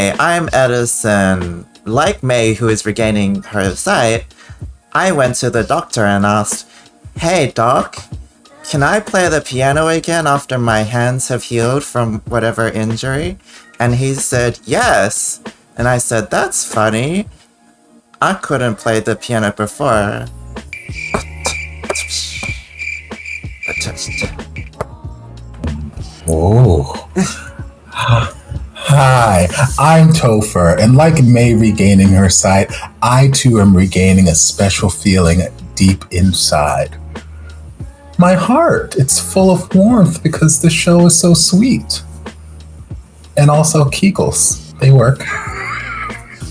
Hi, I'm Edison. Like May, who is regaining her sight, I went to the doctor and asked, "Hey, doc, can I play the piano again after my hands have healed from whatever injury?" And he said, "Yes." And I said, "That's funny. I couldn't play the piano before." Oh. Hi, I'm Topher, and like May regaining her sight, I too am regaining a special feeling deep inside. My heart, it's full of warmth because the show is so sweet. And also Kegels, they work.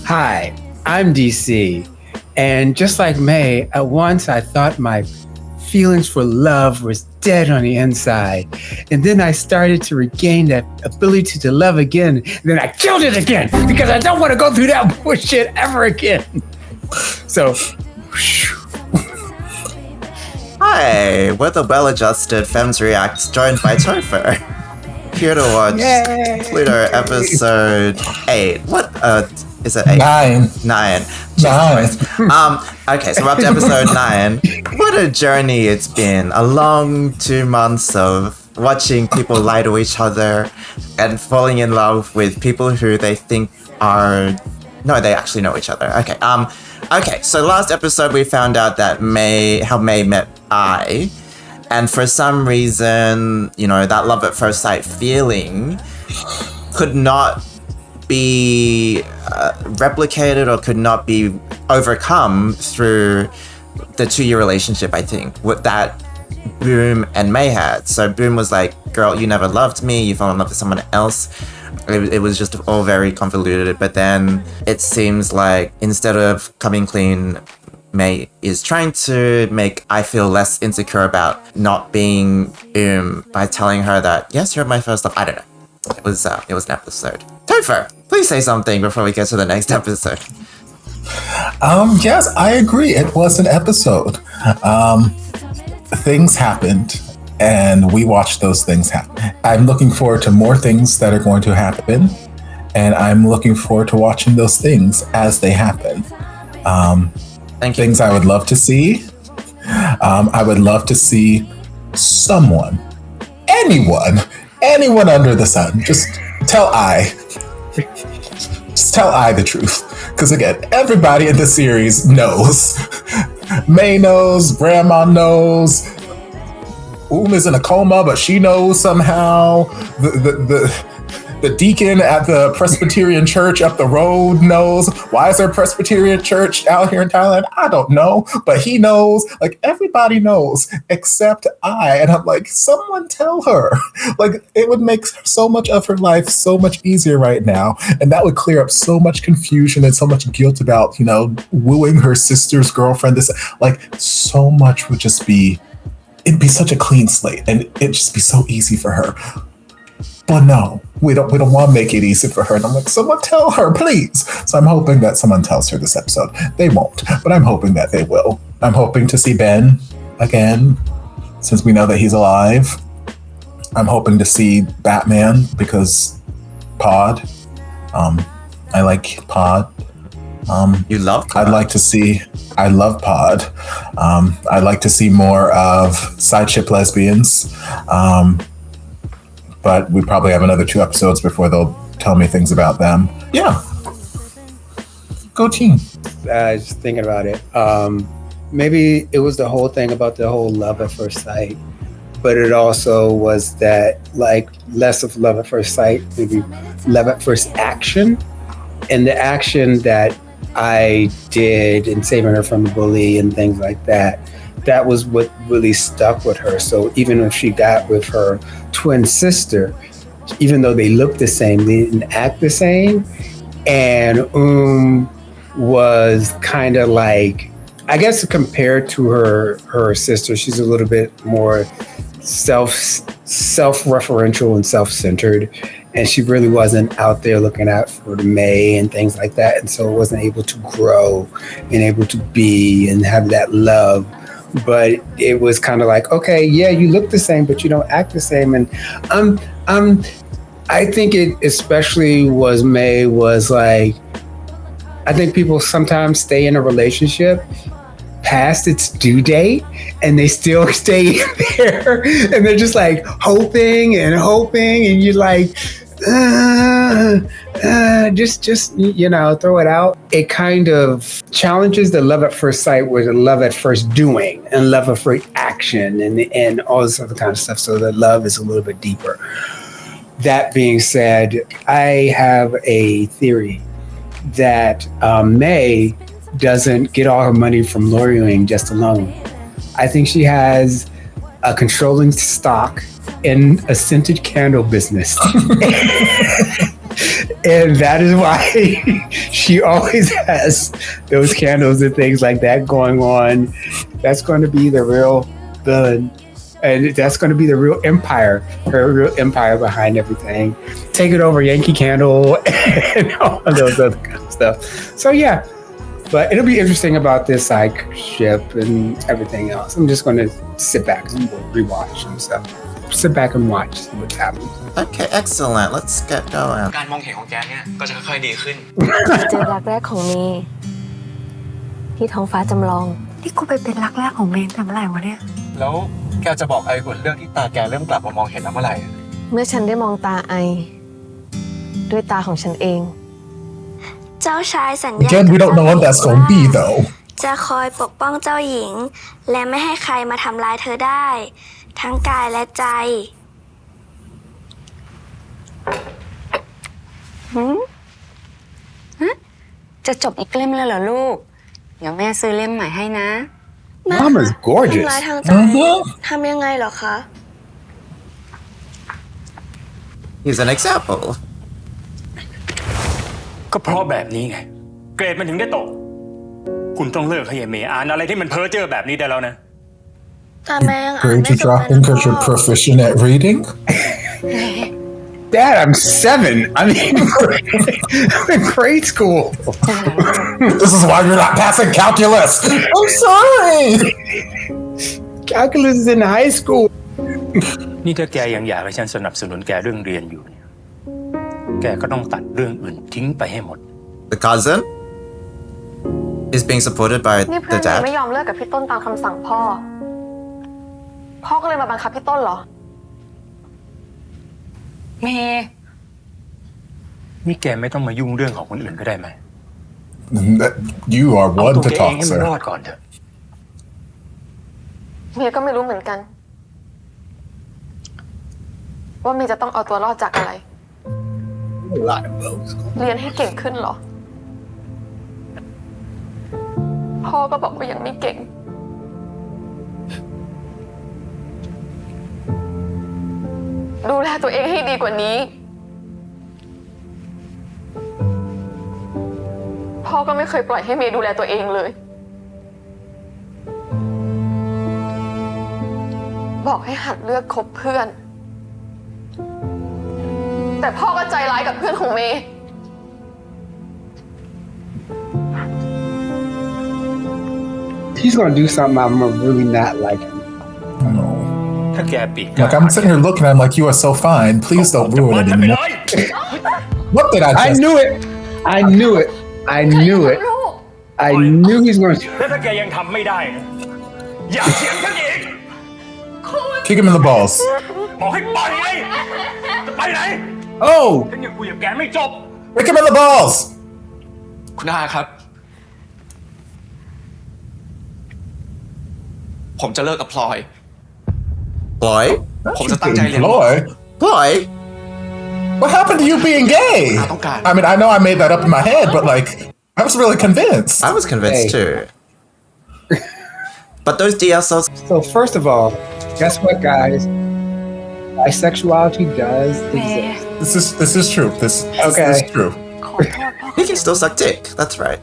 Hi, I'm DC, and just like May, at once I thought my feelings for love was dead on the inside. And then I started to regain that ability to love again. And then I killed it again because I don't want to go through that bullshit ever again. So, Hi, we're the well-adjusted Femmes React, joined by Topher. Here to watch Pluto episode 8. What? Is it 8? 9. 9. 9. Okay, so we're up to episode 9. What a journey it's been. A long 2 months of watching people lie to each other and falling in love with people who they think are... No, they actually know each other. Okay, so last episode we found out that how May met I. And for some reason, that love at first sight feeling could not be replicated or could not be overcome through the 2-year relationship, I think, with that Boom and May had. So Boom was like, "Girl, you never loved me, you fell in love with someone else." It was just all very convoluted, but then it seems like instead of coming clean, May is trying to make I feel less insecure about not being by telling her that, yes, you're my first love. I don't know. It was an episode. Topher, please say something before we get to the next episode. Yes, I agree. It was an episode. Things happened, and we watched those things happen. I'm looking forward to more things that are going to happen, and I'm looking forward to watching those things as they happen. Thank you. Things I would love to see. I would love to see someone, anyone under the sun. Just tell I the truth. Because again, everybody in the series knows. May knows, Grandma knows. Is in a coma, but she knows somehow. The deacon at the Presbyterian church up the road knows. Why is there a Presbyterian church out here in Thailand? I don't know, but he knows. Like, everybody knows except I. And I'm like, someone tell her. Like, it would make so much of her life so much easier right now. And that would clear up so much confusion and so much guilt about, wooing her sister's girlfriend. So much would just be, it'd be such a clean slate and it'd just be so easy for her. But no, we don't want to make it easy for her. And I'm like, someone tell her, please. So I'm hoping that someone tells her this episode. They won't, but I'm hoping that they will. I'm hoping to see Ben again, since we know that he's alive. I'm hoping to see Batman because Pod. I like Pod. You love Pod? I love Pod. I'd like to see more of side chick lesbians. But we probably have another 2 episodes before they'll tell me things about them. Yeah. Go team. Just thinking about it. Maybe it was the whole thing about the whole love at first sight, but it also was that less of love at first sight, maybe love at first action. And the action that I did in saving her from the bully and things like that, that was what really stuck with her. So even if she got with her twin sister, even though they looked the same, they didn't act the same. And was kind of like, I guess compared to her sister, she's a little bit more self-referential and self-centered. And she really wasn't out there looking out for the May and things like that. And so wasn't able to grow and able to be and have that love. But it was kind of like, okay, yeah, you look the same, but you don't act the same. And I think it especially was May was like, I think people sometimes stay in a relationship past its due date and they still stay there and they're just like hoping and you're like, just you know, throw it out. It kind of challenges the love at first sight with love at first doing and love at first action and all this other kind of stuff. So the love is a little bit deeper. That being said, I have a theory that May doesn't get all her money from lawyering just alone. I think she has a controlling stock in a scented candle business. And that is why she always has those candles and things like that going on. That's going to be the real villain. And that's going to be the real empire, her real empire behind everything. Take it over, Yankee Candle, and all of those other kind of stuff. So yeah, but it'll be interesting about this side ship and everything else. I'm just going to sit back and rewatch and stuff. Sit back and watch see what's happening. Okay, excellent. Let's get going. การมองเห็นของแกเนี่ยก็จะค่อยๆดีขึ้น เจอรักแรกของเมย์ที่ท้องฟ้าจำลองที่กูไปเป็นรักแรกของเมย์แต่เมื่อไหร่วะเนี่ย แล้วแกจะบอกไอ้กุนเรื่องที่ตาแกเริ่มกลับมามองเห็นแล้วเมื่อไหร่ เมื่อฉันได้มองตาไอด้วยตาของฉันเอง เจ้าชายสัญญา Again, we don't know what that's going to be, though. จะคอยปกป้องเจ้าหญิงและไม่ให้ใครมาทำร้ายเธอได้ทั้งกายและใจจะจบอีกเล่มแล้วเหรอลูกเดี๋ยวแม่ซื้อเล่มใหม่ให้นะ Mama's gorgeous. ทำร้ายทางใจทำยังไงเหรอคะ He's an example. ก็เพราะแบบนี้ไงเกรดมันถึงได้ตกคุณต้องเลิกให้เมย์อ่านอะไรที่มันเพ้อเจ้อแบบนี้ได้แล้วนะ แต่แม่ยังอ่าน Grade ไม่ you're จบเลย dropping because you're proficient at reading? Dad, I'm 7. I mean, I'm in grade school. This is why you're not passing calculus. I'm sorry. Calculus is in high school. นี่ถ้าแกยังอยากให้ฉันสนับสนุนแกเรื่องเรียนอยู่เนี่ยแกก็ต้องตัดเรื่องอื่นทิ้งไปให้หมด The cousin is being supported by นี่เพื่อ the นเมย์ dad. ไม่ยอมเลิกกับพี่ต้นตามคำสั่งพ่อก็เลยมาบังคับพี่ต้นเหรอ เมย์ นี่แกไม่ต้องมายุ่งเรื่องของคนอื่นก็ได้ไหม You are เอา one ตัว to แกเอง talk, ให้มันรอ sir. ดก่อนเถอะ เมย์ก็ไม่รู้เหมือนกันว่าเมย์จะต้องเอาตัวรอดจากอะไร A lot of votes. เรียนให้เก่งขึ้นเหรอ พ่อก็บอกว่ายังไม่เก่ง ดูแลตัวเองให้ดีกว่านี้ พ่อก็ไม่เคยปล่อยให้เมย์ดูแลตัวเองเลย บอกให้หัดเลือกคบเพื่อน แต่พ่อก็ใจร้ายกับเพื่อนของเมย์ He's gonna do something I'm gonna really not like him. No. ถ้าแกปิด Like, I'm sitting here looking at him like you are so fine. Please don't ruin it anymore. What did I I just... knew it. I knew it. I knew it. I knew he's gonna. แล้วถ้าแกยังทำไม่ได้นะอย่าเถียงฉันอีก Kick him in the balls. บอกให้ไปไงจะไปไหน Oh, ฉันยังคุยกับแกไม่จบ Kick him in the balls. คุณอาครับ ผมจะเลิกกับพลอย Ploy? ผมจะตั้งใจเรียน Ploy? Ploy? What happened to you being gay? Okay. I mean, I know I made that up in my head, but like, I was really convinced. I was convinced Hey. too. But those DSLs, so first of all, guess what, guys? Bisexuality does exist. This is true. This Okay. is true. ขอโทษพ่อ he can still suck dick. That's right.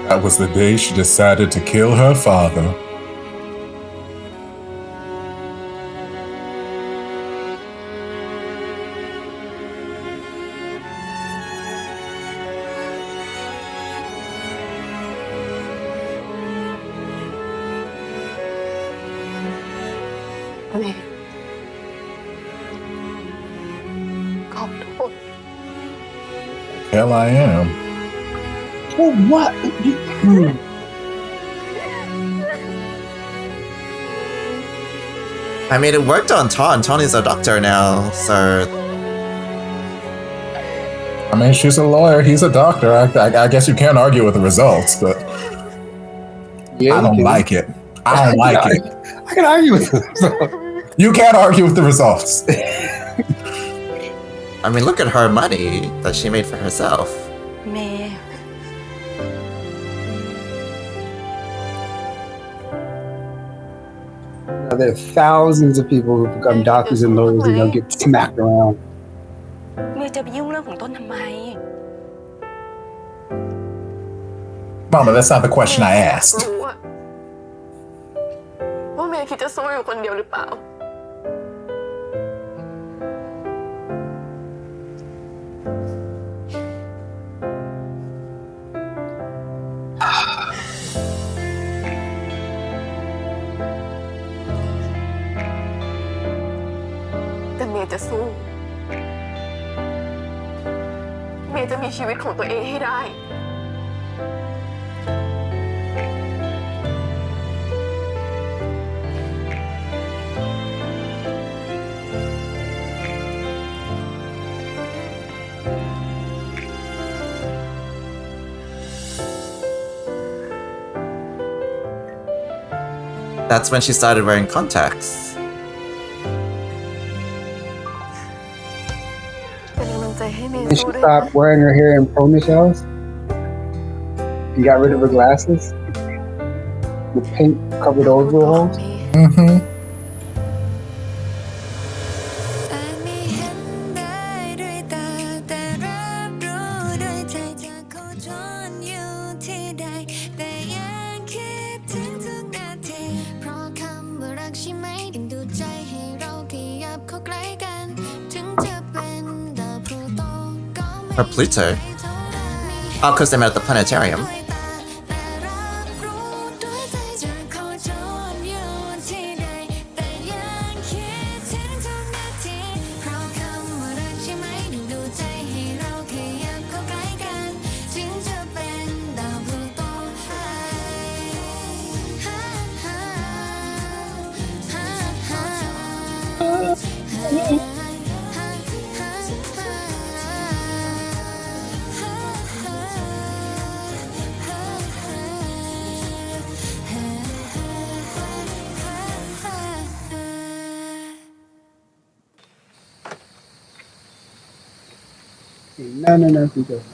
That was the day she decided to kill her father. ขอโทษ Hell I am. For what? I mean, it worked on Ton. Ton is a doctor now, so I mean, she's a lawyer. He's a doctor. I guess you can't argue with the results, but Yeah, I don't like it. I don't like it. I can argue with it. You can't argue with the results. I mean, look at her money that she made for herself. เมย์ There are thousands of people who become doctors and lawyers and they'll get smacked around. เมย์จะไปยุ่งเรื่องของต้นทำไม Mama, that's not the question I asked. รู้อะว่าเมย์คิดจะสู้อยู่คนเดียวหรือเปล่า แต่เมย์จะสู้ เมย์จะมีชีวิตของตัวเองให้ได้ That's when she started wearing contacts. เป็นกำลังใจให้เมย์ And she สู้ด้วยนะ stopped wearing her hair in ponytails and got rid of her glasses. The paint covered over her holes. Mm-hmm. 'Or Pluto. Oh, because they met at the planetarium. No, keep going.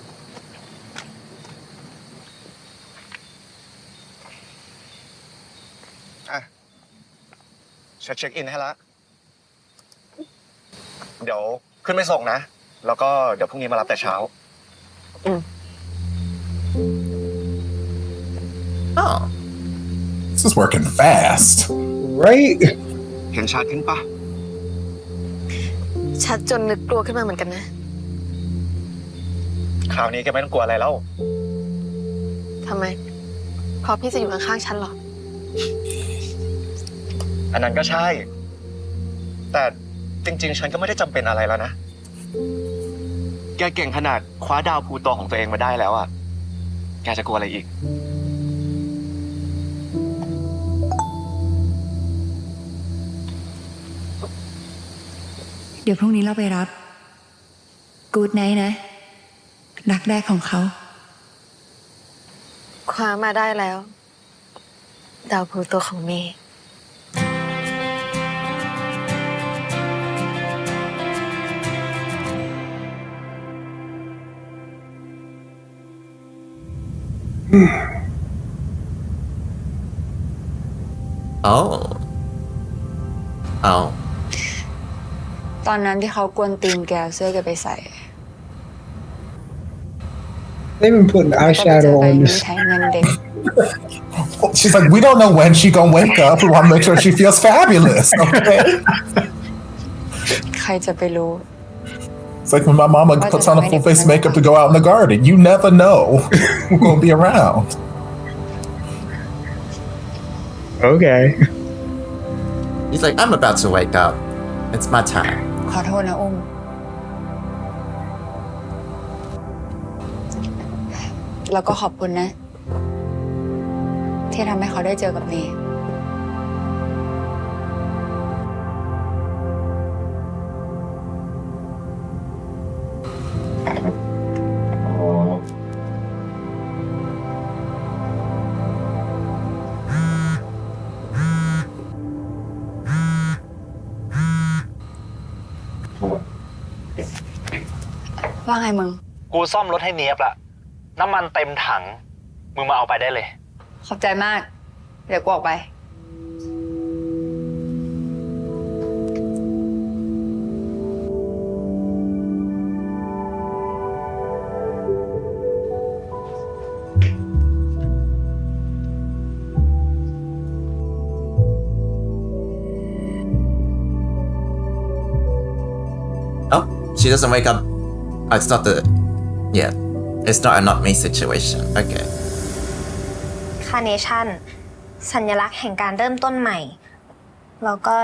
เช็คอินให้ละเดี๋ยวขึ้นไปส่งนะ แล้วก็เดี๋ยวพรุ่งนี้มารับแต่เช้า Oh. This is working fast. Right? เห็นชัดขึ้นปะ ชัดจนนึกกลัวขึ้นมาเหมือนกันนะ คราวนี้แกไม่ต้องกลัวอะไรแล้ว ทำไม เพราะพี่จะอยู่ข้างๆฉันเหรอ อันนั้นก็ใช่ แต่จริงๆ ฉันก็ไม่ได้จำเป็นอะไรแล้วนะ แกเก่งขนาดคว้าดาวพลูโตของตัวเองมาได้แล้วอ่ะ แกจะกลัวอะไรอีก เดี๋ยวพรุ่งนี้เราไปรับ Good night นะ รักแรกของเขา คว้ามาได้แล้ว ดาวพลูโตของเมย์ Oh. Oh. ตอนนั้นที่เขากวนตีนแกเอาเสื้อแกไปใส่ They've been putting ก็ไปเจอ eyeshadow ใบ on นี้ this. ใช้เงินเด็ก She's like, we don't know when she gonna wake up. We want to make sure she feels fabulous. Okay. ใครจะไปรู้ It's like when my mama puts on a full face makeup to go out in the garden. You never know who's gonna be around. Okay. He's like, I'm about to wake up. It's my time. ขอโทษนะอุ้ม แล้วก็ขอบคุณนะ ที่ทำให้เขาได้เจอกับเนย ว่าไงมึง กูซ่อมรถให้เนียบละน้ำมันเต็มถัง มึงมาเอาไปได้เลย ขอบใจมาก เดี๋ยวกูออกไป Oh, she doesn't wake up. Oh, it's not the. Yeah, it's not a not me situation. Okay. คาร์เนชั่นสัญลักษณ์แห่งการเริ่มต้นใหม่ แล้วก็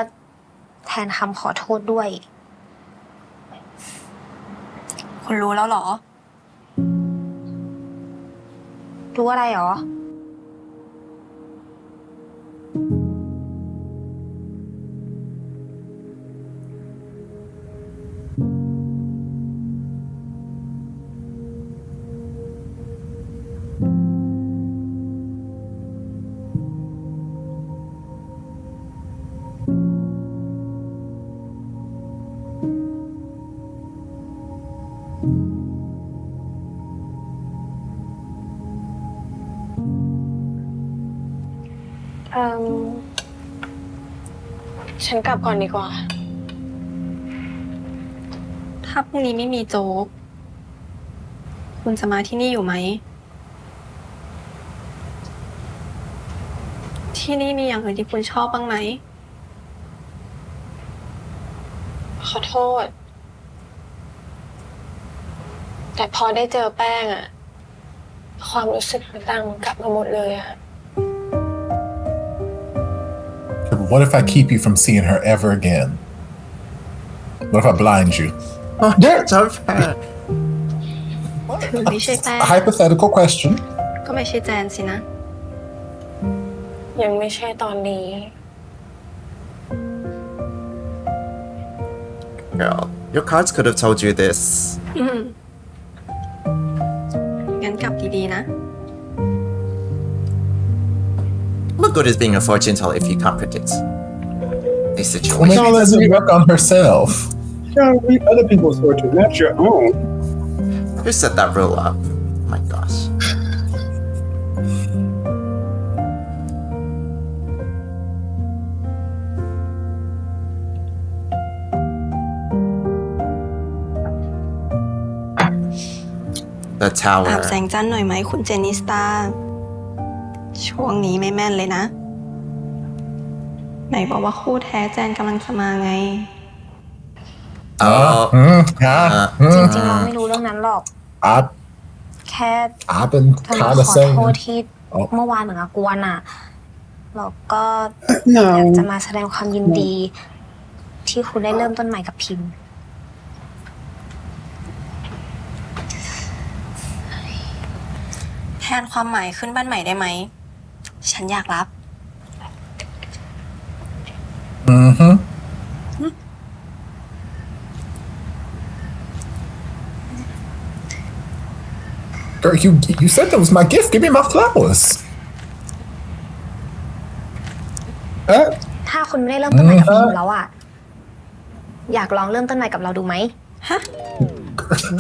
แทนคำขอโทษด้วย คุณรู้แล้วเหรอ รู้อะไรหรอ ฉันกลับก่อนดีกว่า ถ้าพรุ่งนี้ไม่มีโจ๊ก คุณจะมาที่นี่อยู่ไหม ที่นี่มีอย่างอื่นที่คุณชอบบ้างไหม ขอโทษ แต่พอได้เจอแป้งอะความรู้สึกต่างๆกลับมาหมดเลยอะ What if I keep you from seeing her ever again? What if I blind you? Oh, There- Topher. ถึงไม่ใช่แป้ง A hypothetical question. ก็ไม่ใช่แจนสินะ ยังไม่ใช่ตอนนี้ Girl, your cards could have told you this. งั้นกลับดีๆนะ What good is being a fortune teller if you can't predict these Well, situations? maybe it doesn't work on herself. You gotta read other people's fortune, not your own. Who set that rule up? Oh my gosh. The อาบ tower. แสงจันทร์หน่อยไหมคุณเจนนิสตา ช่วงนี้ไม่แม่นเลยนะ ไหนบอกว่าคู่แท้แจนกำลังจะมาไง Oh. Yeah. จริงๆเราไม่รู้เรื่องนั้นหรอก แค่ I've been จะมา kind ข of อ saying. โทษที่เมื่อวานเหมือนกับกวนอ่ะแล้วก็อ No. ยากจะมาแสดงความยินดี ที่คุณได้เริ่มต้นใหม่กับพิมพ์ แทนความหมายขึ้นบ้านใหม่ได้ไหม ฉันอยากรับ Mm-hmm. Girl, you said that was my gift. Give me my flowers. ถ้าคุณไม่ได้เริ่มต้นใหม่กับพิมพ์แล้วอ่ะ อยากลองเริ่มต้นใหม่กับเราดูไหม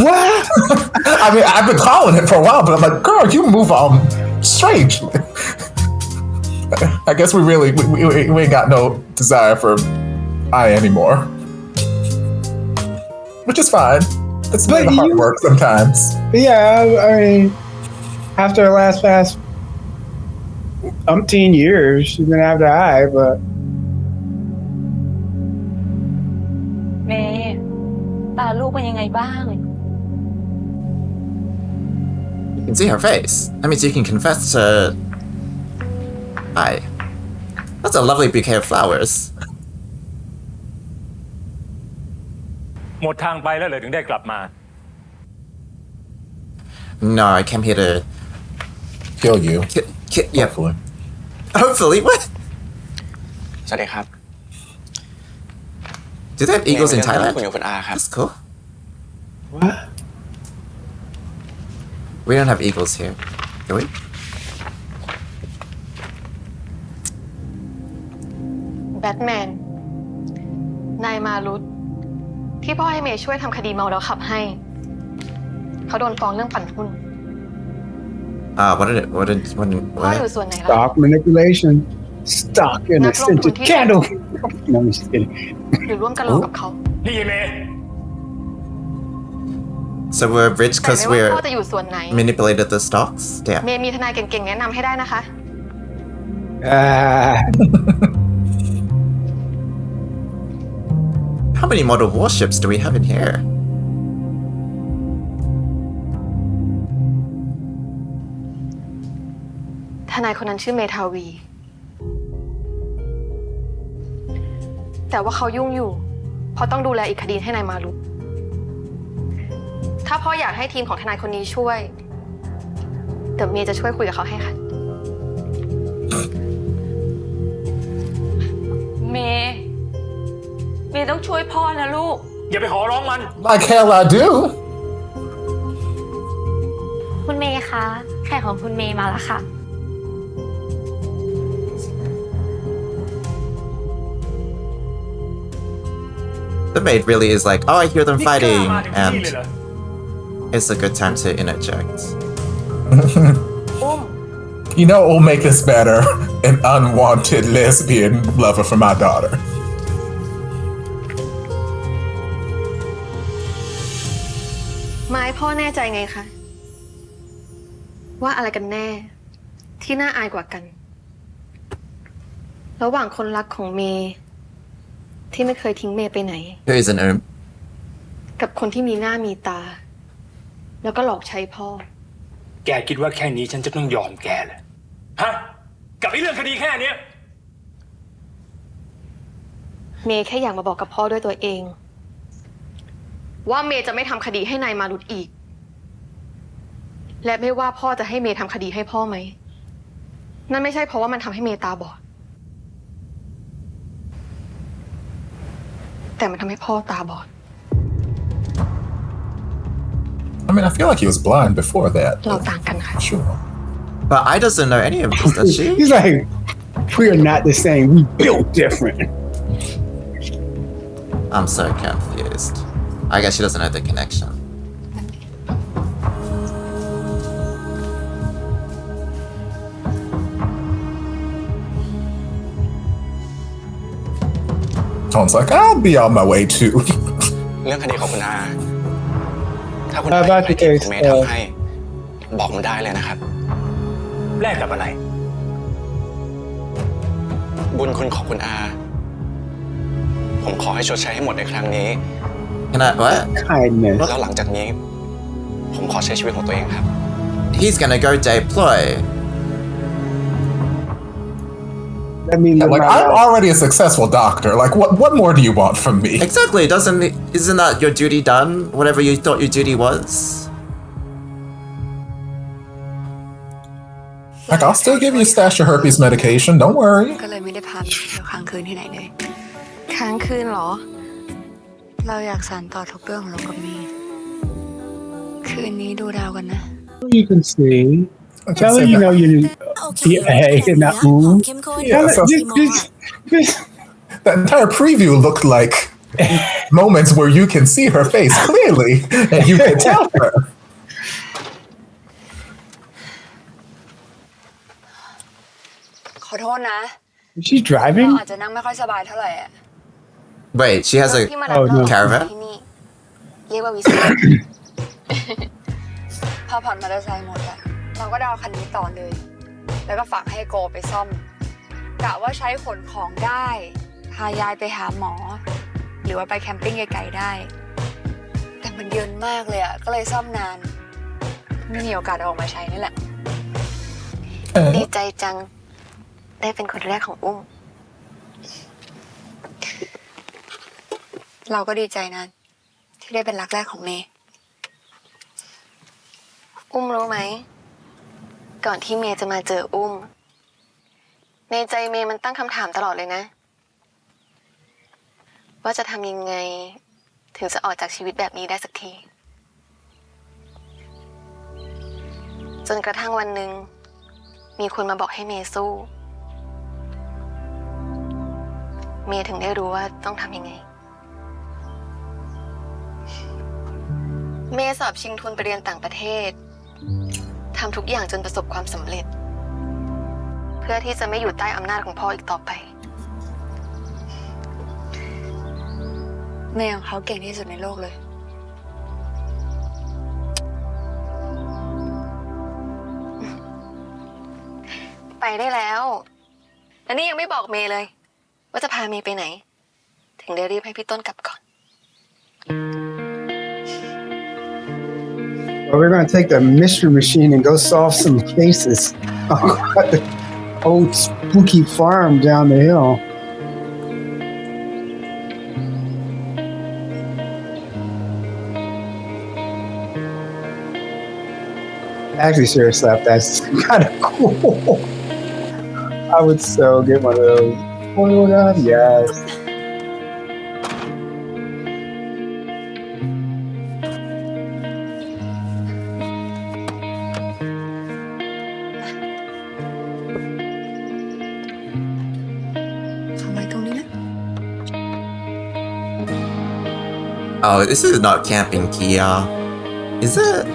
What? I mean, I've been calling it for a while, but I'm like, girl, you move on strangely. I guess we ain't got no desire for I anymore, which is fine. It's But the hard you- work sometimes. Yeah, I mean, after the past umpteen years, she's been after I, but เมย์ตาลูกเป็นยังไงบ้าง You can see her face. That means you can confess to. Hi. That's a lovely bouquet of flowers. หมดทางไปแล้วเลยถึงได้กลับมา No, I came here to kill you. Yeah. Hopefully. Hopefully, what? สวัสดีครับ Do they have eagles in คุณ Thailand? อยู่คุณอาครับ That's cool. What? We don't have eagles here, do we? แบทแมน นายมารุตที่พ่อให้เมย์ช่วยทำคดีเมาแล้วขับให้ เขาโดนฟ้องเรื่องปั่นหุ้น What did it? What did? พ่ออยู่ What? ส่วนไหนล่ะ Stock manipulation. Stock and Not long extension to candle. No, I'm just kidding. หรือร่วมกันหลอกกับเขา นี่เมย์ So we're rich แต่ because ไม่ว่า we're พ่อจะอยู่ส่วนไหน manipulated the stocks. Yeah. เมย์มีทนายเก่งๆแนะนำให้ได้นะคะ How many model warships do we have in here? ทนายคนนั้นชื่อเมทาวี แต่ว่าเขายุ่งอยู่ เพราะต้องดูแลอีกคดีให้นายมารุตถ้าพ่ออยากให้ทีมของทนายคนนี้ช่วย เดี๋ยวเมย์จะช่วยคุยกับเขาให้ค่ะ เมย์ต้องช่วยพ่อนะลูก อย่าไปขอร้องมัน Like hell I do. คุณเมย์คะแขกของคุณเมย์มาแล้วค่ะ The maid really is like, oh, I hear them นี่กล้า fighting, มาถึงที่ and เลยเหรอ it's a good time to interject. อุ้ม You know what will make this better? An unwanted lesbian lover for my daughter. ไม้พ่อแน่ใจไงคะ ว่าอะไรกันแน่ ที่น่าอายกว่ากัน ระหว่างคนรักของเมย์ที่ไม่เคยทิ้งเมย์ไปไหน Here is an urn. กับคนที่มีหน้ามีตา แล้วก็หลอกใช้พ่อ แกคิดว่าแค่นี้ฉันจะต้องยอมแกเลยฮะ กับไอ้เรื่องคดีแค่เนี้ย เมย์แค่อยากมาบอกกับพ่อด้วยตัวเอง ว่าเมย์จะไม่ทำคดีให้นายมารุตอีก และไม่ว่าพ่อจะให้เมย์ทำคดีให้พ่อไหม นั่นไม่ใช่เพราะว่ามันทำให้เมย์ตาบอด แต่มันทำให้พ่อตาบอด I mean, I feel like he was blind before that. เราต่างกันค่ะ Sure. But I doesn't know any of this, does she? He's like, we are not the same. We built different. I'm so confused. I guess she doesn't know the connection. Tone's like, I'll be on my way too. เรื่องคดีของคุณอา ถ้าคุณ How อา about อยาก the ให้ case ผมเมย์ทำให้ บอกผมได้เลยนะครับ แลกกับอะไร บุญคุณของคุณอา ผมขอให้ชดใช้ให้หมดในครั้งนี้ Can I, what? Kindness. แล้วหลังจากนี้ ผมขอใช้ชีวิตของตัวเองครับ He's gonna go deploy. I mean, Like, I'm already a successful doctor. Like, what more do you want from me? Exactly, isn't that your duty done? Whatever you thought your duty was? Like, I'll still give you a stash of herpes medication. Don't worry. ก็เลยไม่ได้พาไปเที่ยวค้างคืนที่ไหนเลย ค้างคืนเหรอ เราอยากสานต่อทุกเรื่องของเรากับเมย์คืนนี้ดูดาวกันนะ you can see. Tell her you know you in that room. Yeah, so the entire preview looked like moments where you can see her face clearly and you can tell her. ขอโทษนะ Is she driving? เราอาจจะนั่งไม่ค่อยสบายเท่าไหร่อะ Wait, she has a ที่มารับ Oh, no. เรา caravan? ที่นี่ เรียกว่าวิสา พอผ่อนมอเตอร์ไซค์หมดอะเราก็ดาวคันนี้ต่อเลย แล้วก็ฝากให้โกไปซ่อมกะว่าใช้ขนของได้พายายไปหาหมอ หรือว่าไปแคมปิ้งไกลๆได้ แต่มันเยินมากเลยอะก็เลยซ่อมนาน ไม่มีโอกาสเอาออกมาใช้นี่แหละ ดีใจจัง ได้เป็นคนแรกของอุ้ม เราก็ดีใจนะที่ได้เป็นรักแรกของเมย์ อุ้มรู้ไหม ก่อนที่เมย์จะมาเจออุ้มในใจเมย์มันตั้งคำถามตลอดเลยนะ ว่าจะทำยังไงถึงจะออกจากชีวิตแบบนี้ได้สักทีจนกระทั่งวันหนึ่งมีคนมาบอกให้เมย์สู้เมย์ถึงได้รู้ว่าต้องทำยังไงเมย์สอบชิงทุนไปเรียนต่างประเทศทำทุกอย่างจนประสบความสำเร็จเพื่อที่จะไม่อยู่ใต้อำนาจของพ่ออีกต่อไปเมย์ของเขาเก่งที่สุดในโลกเลยไปได้แล้วแล้วนี่ยังไม่บอกเมย์เลยว่าจะพาเมย์ไปไหนถึงได้รีบให้พี่ต้นกลับก่อน Well, we're going to take the mystery machine and go solve some cases at the old spooky farm down the hill. Actually, seriously, that's kind of cool. I would so get one of those. Foil gun, yes. ทำไว้ตรงนี้นะ Oh, this is not camping, Kia. Is it?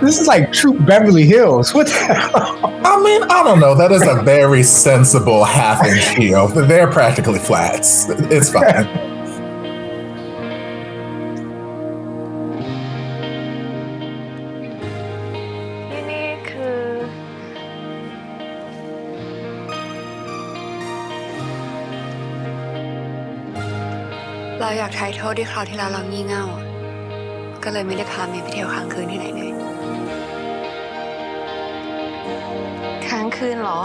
This is like true Beverly Hills. What the hell? I mean, I don't know. That is a very sensible half-inch heel. They're practically flats. It's fine. นี่คือ เราอยากถ่ายโทษที่คราวที่แล้วเรางี่เง่าอะก็เลยไม่ได้พาเมย์ไปเที่ยวค้างคืนที่ไหนเลย ค้างคืนเหรอ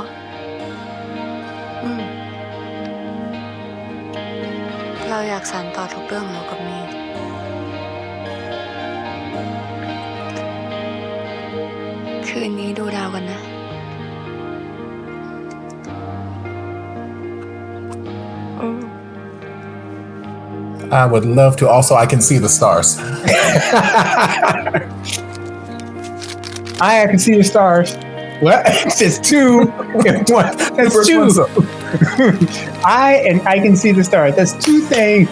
เราอยากสานต่อทุกเรื่องของเรากับเมย์คืนนี้ดูดาวกันนะ I would love to. Also, I can see the stars. I can see the stars. What? It's two. One. That's two. I can see the stars. That's two things.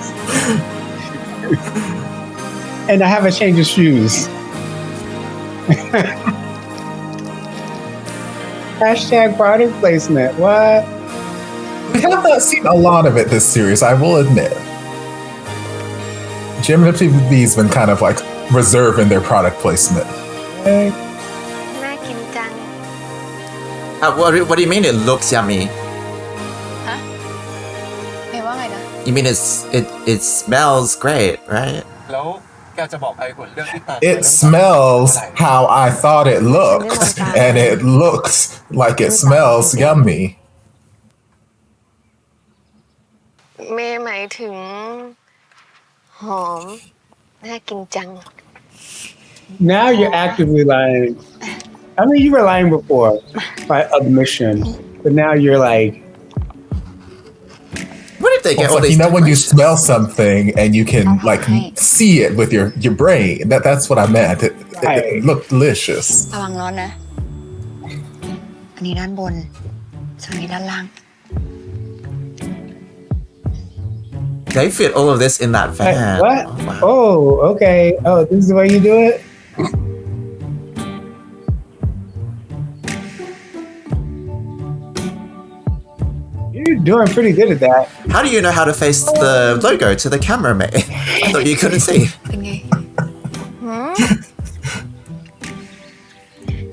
And I have a change of shoes. Hashtag product placement. What? We have not seen a lot of it this series, I will admit. GMMTV's been kind of like reserving their product placement. Hey. น่ากินจัง What do you mean it looks yummy? ฮะเมย์ว่าไงนะ You mean it smells great, right? แล้วแกจะบอกไอ้คนเรื่องที่ตา It smells how I thought it looked, and it looks like it smells yummy. เมย์หมายถึงหอมน่ากินจัง Now you're actively lying. I mean, you were lying before by admission, but now you're like. Where did they get all Like, these? you know when you decorations? smell something and you can like see it with your brain. That's what I meant. It looked delicious. ระวังร้อนนะ อันนี้ด้านบนส่วนนี้ด้านล่าง They fit all of this in that Hey, van. what? Oh, wow. Oh, okay. Oh, this is the way you do it? You're doing pretty good at that. How do you know how to face the logo to the camera, mate? I thought you couldn't see. เป็นไง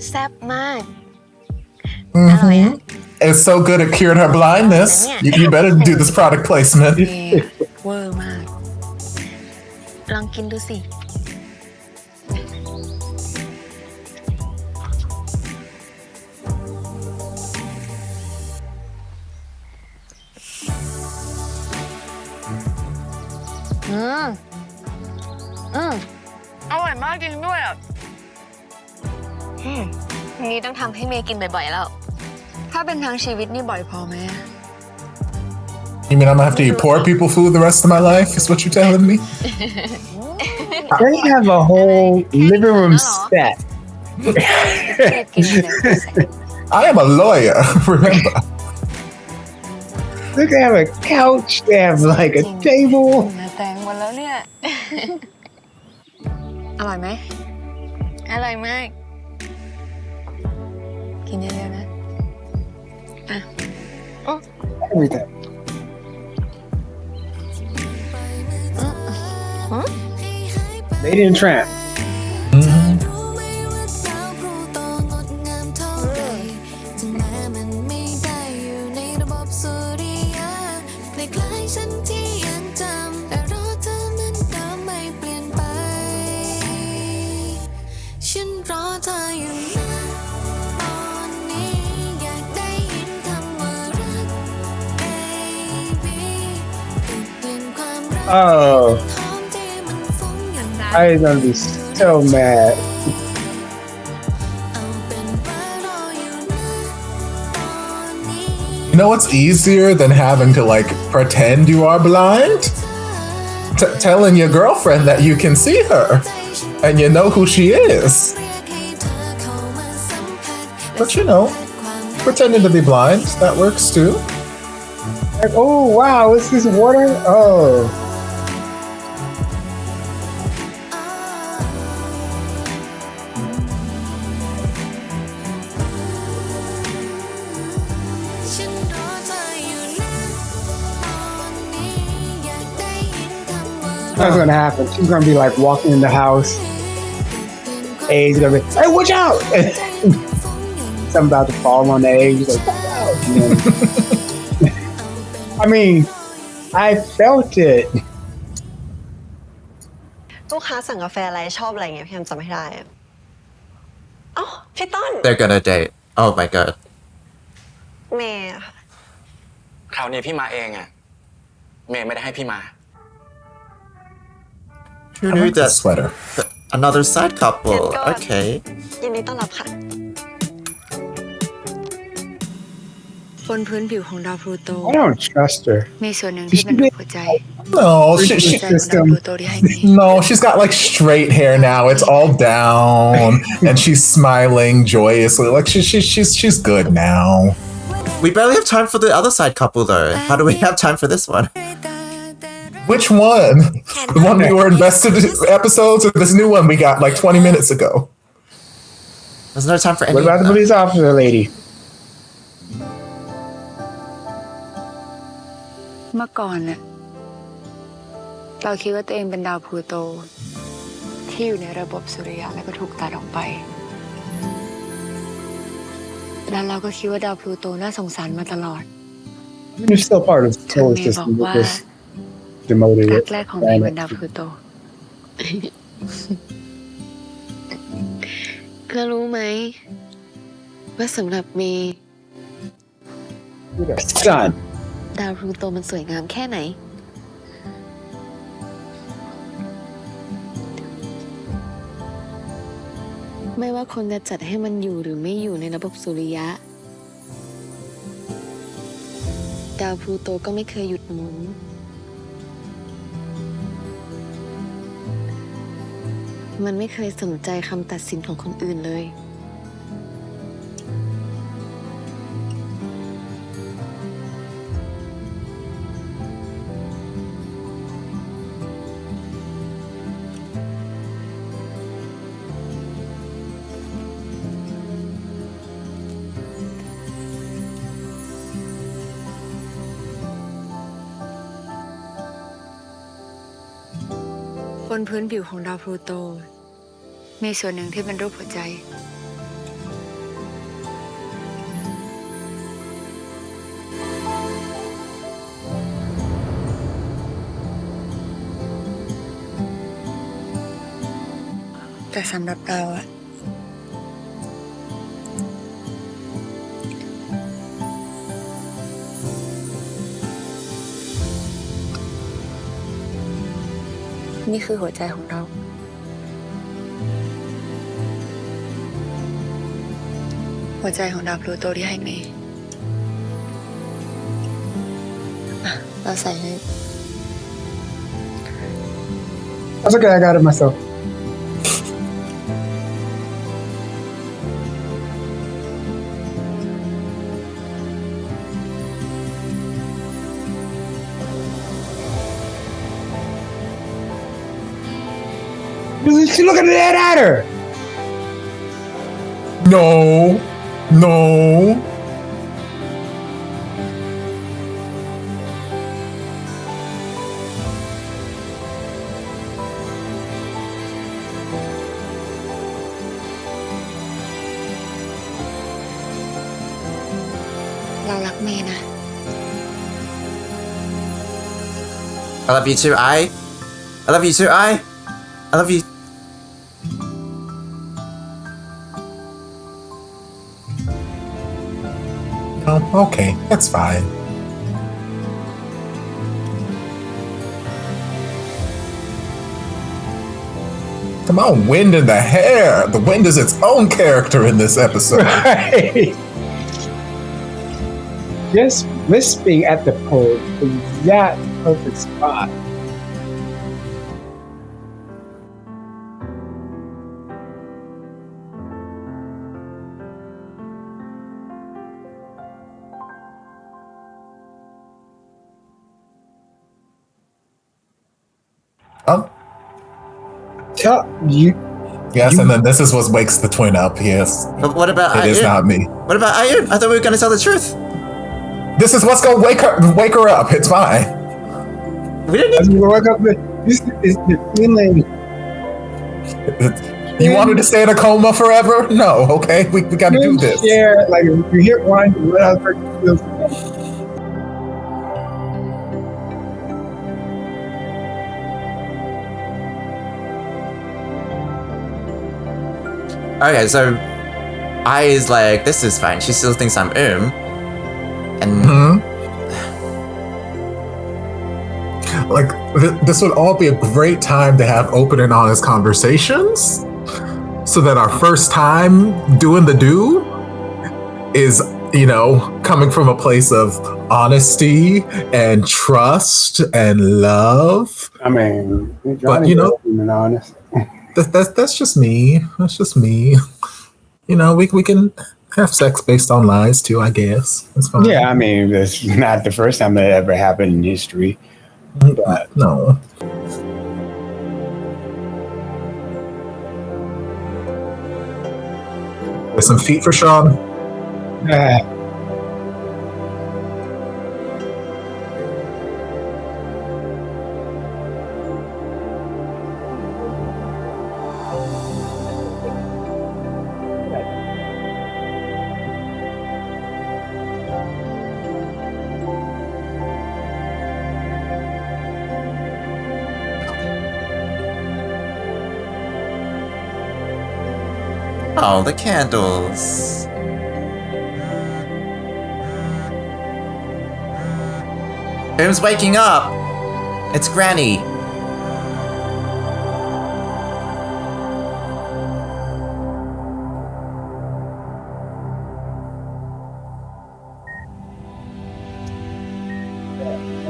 แซ่บมาก It's so good it cured her blindness. You better do this product placement. เมย์เวอร์มาก ลองกินดูสิ อร่อยมากจริงด้วยอ่ะ นี้ต้องทำให้เมย์กินบ่อยๆแล้ว ถ้าเป็นทั้งชีวิตนี่บ่อยพอไหม You mean I'm gonna have to eat poor people food the rest of my life? Is what you're telling me? They have a whole living room set. I am a lawyer, remember? Look, they have a couch. They have like a table. แต่งหมดแล้วเนี่ย อร่อยไหม อร่อยมาก กินเยอะๆนะ Everything. Lady and Tramp. Oh, I am gonna be so mad. You know what's easier than having to like pretend you are blind? Telling your girlfriend that you can see her and you know who she is. But you know, pretending to be blind, that works too. Like, oh wow, is this water? Oh. That's gonna happen. She's gonna be like walking in the house. A's gonna be, hey, watch out! Something about to fall on the egg. He's like, watch out! I mean, I felt it. ลูกค้าสั่งกาแฟอะไรชอบอะไรเงี้ยพี่แอมจำไม่ได้อ๋อพี่ต้น They're gonna date. Oh my god. เมย์อะค่ะ คราวนี้พี่มาเองอะเมย์ไม่ได้ให้พี่มา Who I knew like this that? sweater. Another side couple. Okay. ยินดีต้อนรับค่ะ บนพื้นผิวของดาวพลูโต I don't trust her. มีส่วนหนึ่งที่เป็นรูปหัวใจ No, หัวใจของดาวพลูโตที่ให้เมย์ no, she's got like straight hair now. It's all down, and she's smiling joyously. Like she's good now. We barely have time for the other side couple though. How do we have time for this one? Which one? The one we were invested in episodes, or this new one we got like 20 minutes ago? There's no time for any What about of the them. police officer lady? เมื่อก่อนน่ะเราคิดว่าตัวเองเป็นดาวพลูโต ที่อยู่ในระบบสุริยะแล้วก็ถูกตัดออกไป แล้วเราก็คิดว่าดาวพลูโตน่าสงสารมาตลอด I mean, you're still part of the จน solar เมย์บอก system with ว่า this demoted รักแรกของเมย์เป็น planet. ดาวพลูโต แล้วรู้ไหมว่าสำหรับเมย์ The sun. ดาวพลูโตมันสวยงามแค่ไหน ไม่ว่าคนจะจัดให้มันอยู่หรือไม่อยู่ในระบบสุริยะ ดาวพลูโตก็ไม่เคยหยุดหมุน มันไม่เคยสนใจคำตัดสินของคนอื่นเลย บนพื้นผิวของดาวพลูโต มีส่วนหนึ่งที่เป็นรูปหัวใจ แต่สำหรับเราอะนี่คือหัวใจของเรา หัวใจของดาวพลูโตที่ให้เมย์เราใส่ให้ That's okay, I got it myself. She looking dead at her. No. No. เรารักเมย์นะ I love you too, I love you too, I love you. Oh, okay, that's fine. Come on, wind in the hair. The wind is its own character in this episode. Right. Just wisping at the pole exact perfect spot. Oh. You. Yes, and then this is what wakes the twin up. Yes. But what about It is not me. What about Ayun? I thought we were gonna tell the truth. This is what's gonna wake her up. It's fine. We didn't As we wake up, this is the feeling. You want her to stay in a coma forever? No, okay. We gotta do this. Yeah, like if you hit one, what other person feels. Okay, so I is like, this is fine. She still thinks I'm and like this would all be a great time to have open and honest conversations, so that our first time doing the do is, you know, coming from a place of honesty and trust and love. I mean, but you know, being honest. That's just me. That's just me. You know, we can have sex based on lies too, I guess. It's fine. Yeah, I mean, that's not the first time that ever happened in history. But no. There's some feet for Sean. oh, the candles. Who's waking up? It's Granny.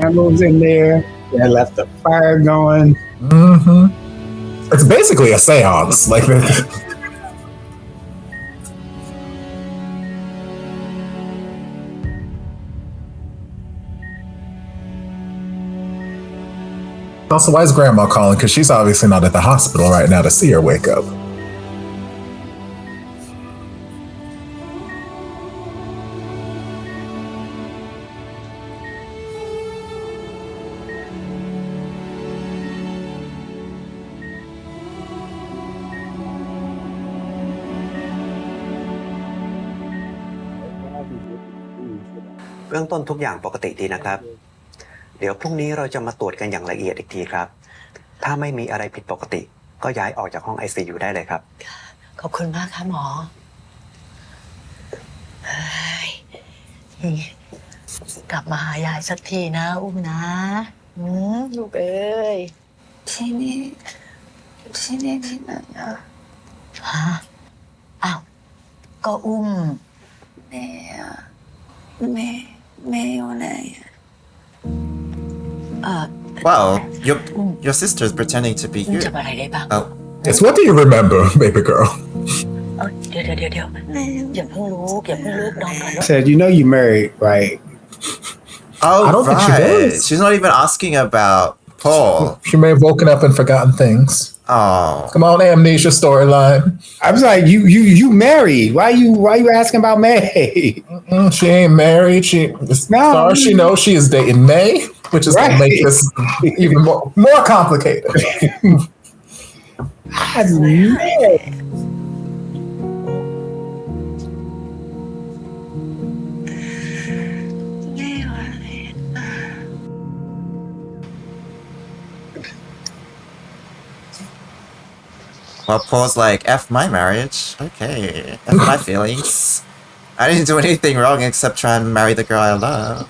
candles in there. They left the fire going. It's basically a seance. Like also, why is Grandma calling? Because she's obviously not at the hospital right now to see her wake up.เบื้องต้นทุกอย่างปกติดีนะครับเดี๋ยวพรุ่งนี้เราจะมาตรวจกันอย่างละเอียดอีกทีครับถ้าไม่มีอะไรผิดปกติก็ย้ายออกจากห้อง ICU ได้เลยครับขอบคุณมากค่ะหมอกลับมาหายายสักทีนะอุ้มนะลูกเอ้ยที่นี่ที่ไหนอะฮะอ้าวก็อุ้ม แม่อยู่ไหน Well, your sister's pretending to be you. ทำอะไรได้บ้าง Oh. Yes, what do you remember, baby girl? เดี๋ยวอย่าเพิ่งลุกนอนก่อน Said, you know you married, right? Oh, I don't think she right. does. She's not even asking about Paul. She may have woken up and forgotten things. Oh. Come on, amnesia storyline. I was like, you married. Why you asking about May? She ain't married. As far as she knows, she is dating May, which is going to make this even more complicated. I'm married. Well, Paul's like, F my marriage. Okay. F my feelings. I didn't do anything wrong except try and marry the girl I love.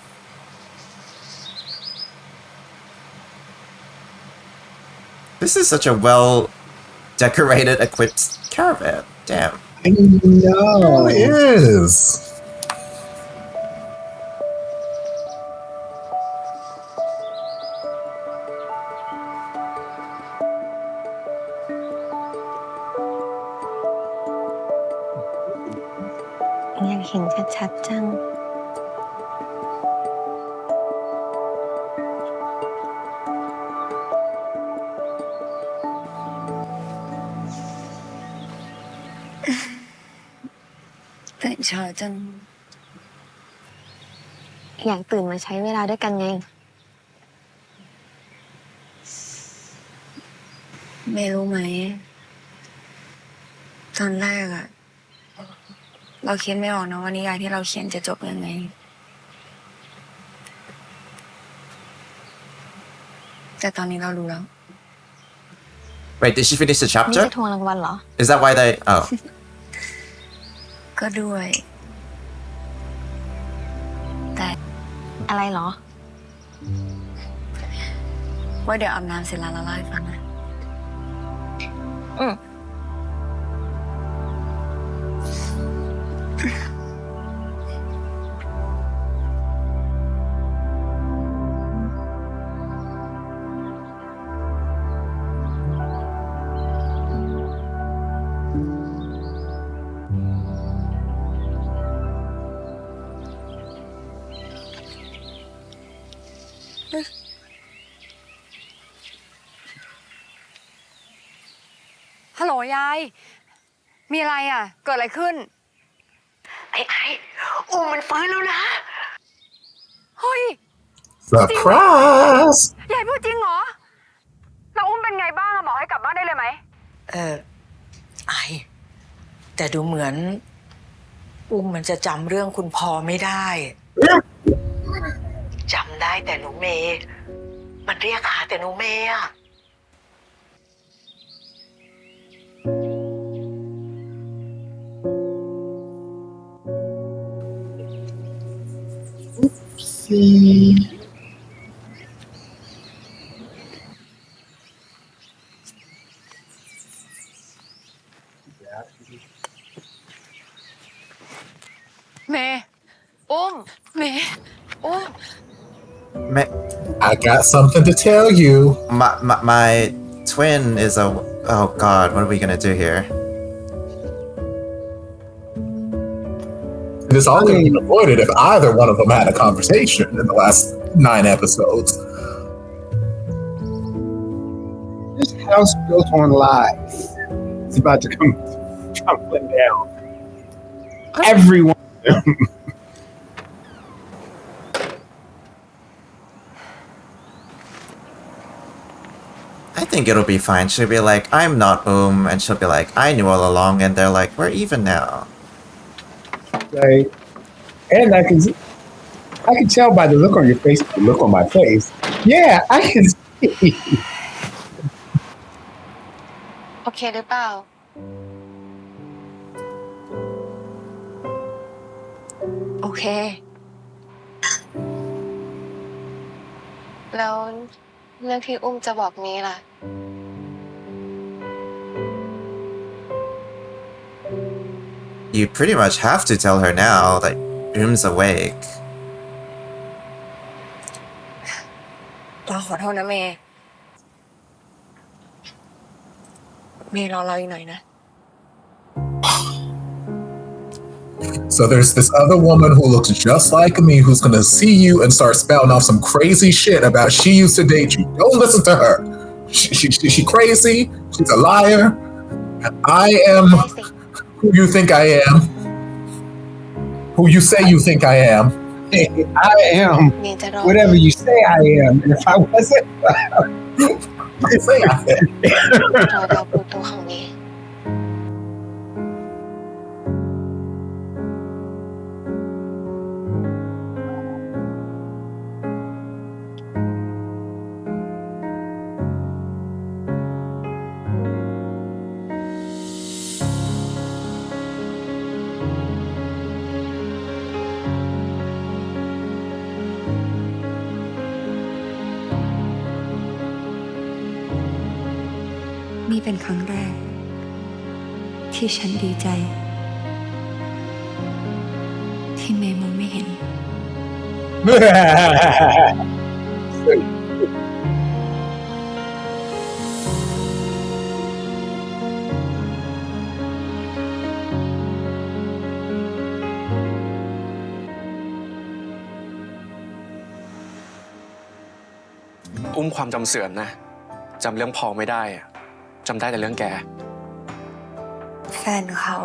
This is such a well-decorated, equipped caravan. Damn. I know. It is. Nhìn hình chặt chăng. Tại trời chân อยากตื่นมาใช้เวลาด้วยกันไง ไม่รู้ไหมตอนแรกอะเราคิดไม่ออกนะว่านิยายที่เราเขียนจะจบยังไงแต่ตอนนี้เรารู้แล้ว Wait, did she finish the นี่ chapter? จะทวงรางวัลเหรอ Is that why they... Oh. ก็ด้วยแต่ อะไรเหรอ ว่าเดี๋ยวอาบน้ำเสร็จแล้วเราเล่าให้ฟังนะ ฮัลโหลยายมีอะไรอ่ะเกิดอะไรขึ้นไอ้อุ้มมันฟื้นแล้วนะเฮ้ย Surprise! ยายพูดจริงเหรอแล้วอุ้มเป็นไงบ้างอะหมอให้กลับบ้านได้เลยไหมแต่ดูเหมือนอุ้มมันจะจำเรื่องคุณพ่อไม่ได้จำได้แต่หนูเมย์มันเรียกหาแต่หนูเมย์อะ เมย์อุ้มเมย์อุ้ม I got something to tell you. My twin is a... Oh god, what are we gonna do here? This all could have been avoided if either one of them had a conversation in the last 9 episodes. This house built on lies. It's about to come tumbling down. Everyone. I think it'll be fine. She'll be like, I'm not and she'll be like, I knew all along, and they're like, we're even now. Right. And I can tell by the look on your face, the look on my face. Yeah, I can see. โอเคหรือเปล่า โอเค แล้วเรื่องที่อุ้มจะบอกนี้ล่ะ ไ You pretty much have to tell her now that Boom's awake. เราขอโทษนะเมย์รอเราอีกหน่อยนะ So there's this other woman who looks just like me who's gonna see you and start spouting off some crazy shit about she used to date you. Don't listen to her. She crazy. She's a liar. I am who you think I am. Who you say you think I am. I am whatever you say I am. And if I wasn't, I say I am. รอดาวพลูโตของเมย์ นี่เป็นครั้งแรก ที่ฉันดีใจ ที่เมย์มองไม่เห็น ความจำเสื่อมนะจำเรื่องพอไม่ได้อะจำได้แต่เรื่องแกแฟนเขา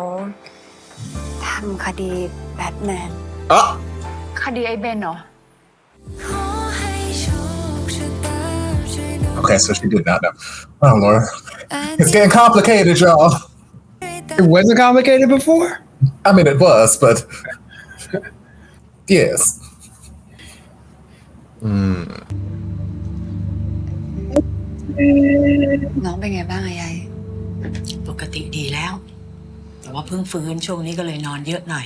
ทำคดีแบทแมนคดีไอ้เบนเหรอ Okay, so she did not know. Oh Lord, it's getting complicated, y'all. It wasn't complicated before. I mean, it was, but yes. น้องเป็นไงบ้างยายปกติดีแล้วแต่ว่าเพิ่งฟื้นช่วงนี้ก็เลยนอนเยอะหน่อย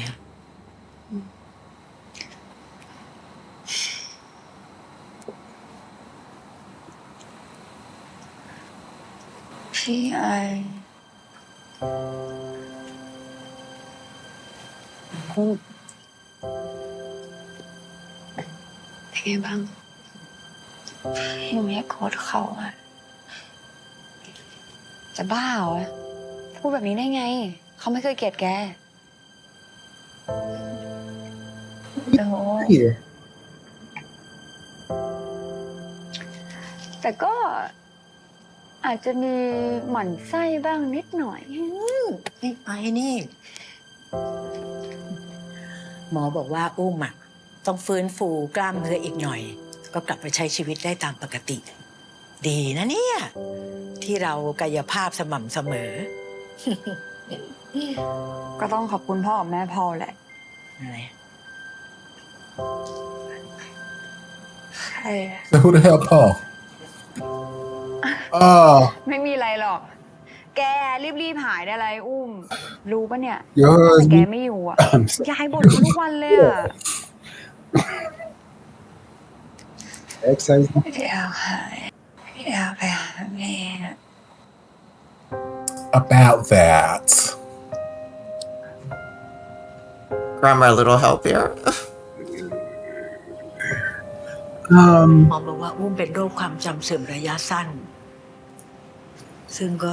พี่ไอพูดเป็นไงบ้างหนูอยากกอดเขาอะจะบ้าเหรอพูดแบบนี้ได้ไงเขาไม่เคยเกลียดแกแต่ก็อาจจะมีหมั่นไส้บ้างนิดหน่อยนี่ไปนี่หมอบอกว่าอุ้มอ่ะต้องฟื้นฟูกล้ามเนื้ออีกหน่อยก็กลับไปใช้ชีวิตได้ตามปกติดีนะเนี่ยที่เรากายภาพสม่ำเสมอ ก็ต้องขอบคุณพ่อกับแม่พอแหละอะไร ใคร So who the hell Paul? ไม่มีอะไรหรอกแกรีบๆหายได้ไรอุ้มรู้ปะเนี่ย แต่แกไม่อยู่อ่ะยายบ่นทุกวันเลยอ่ะอยากหายอยากไปหาแม่ About that. Grandma, a little help here. หมอบอกว่าอุ้มเป็นโรคความจำเสื่อมระยะสั้นซึ่งก็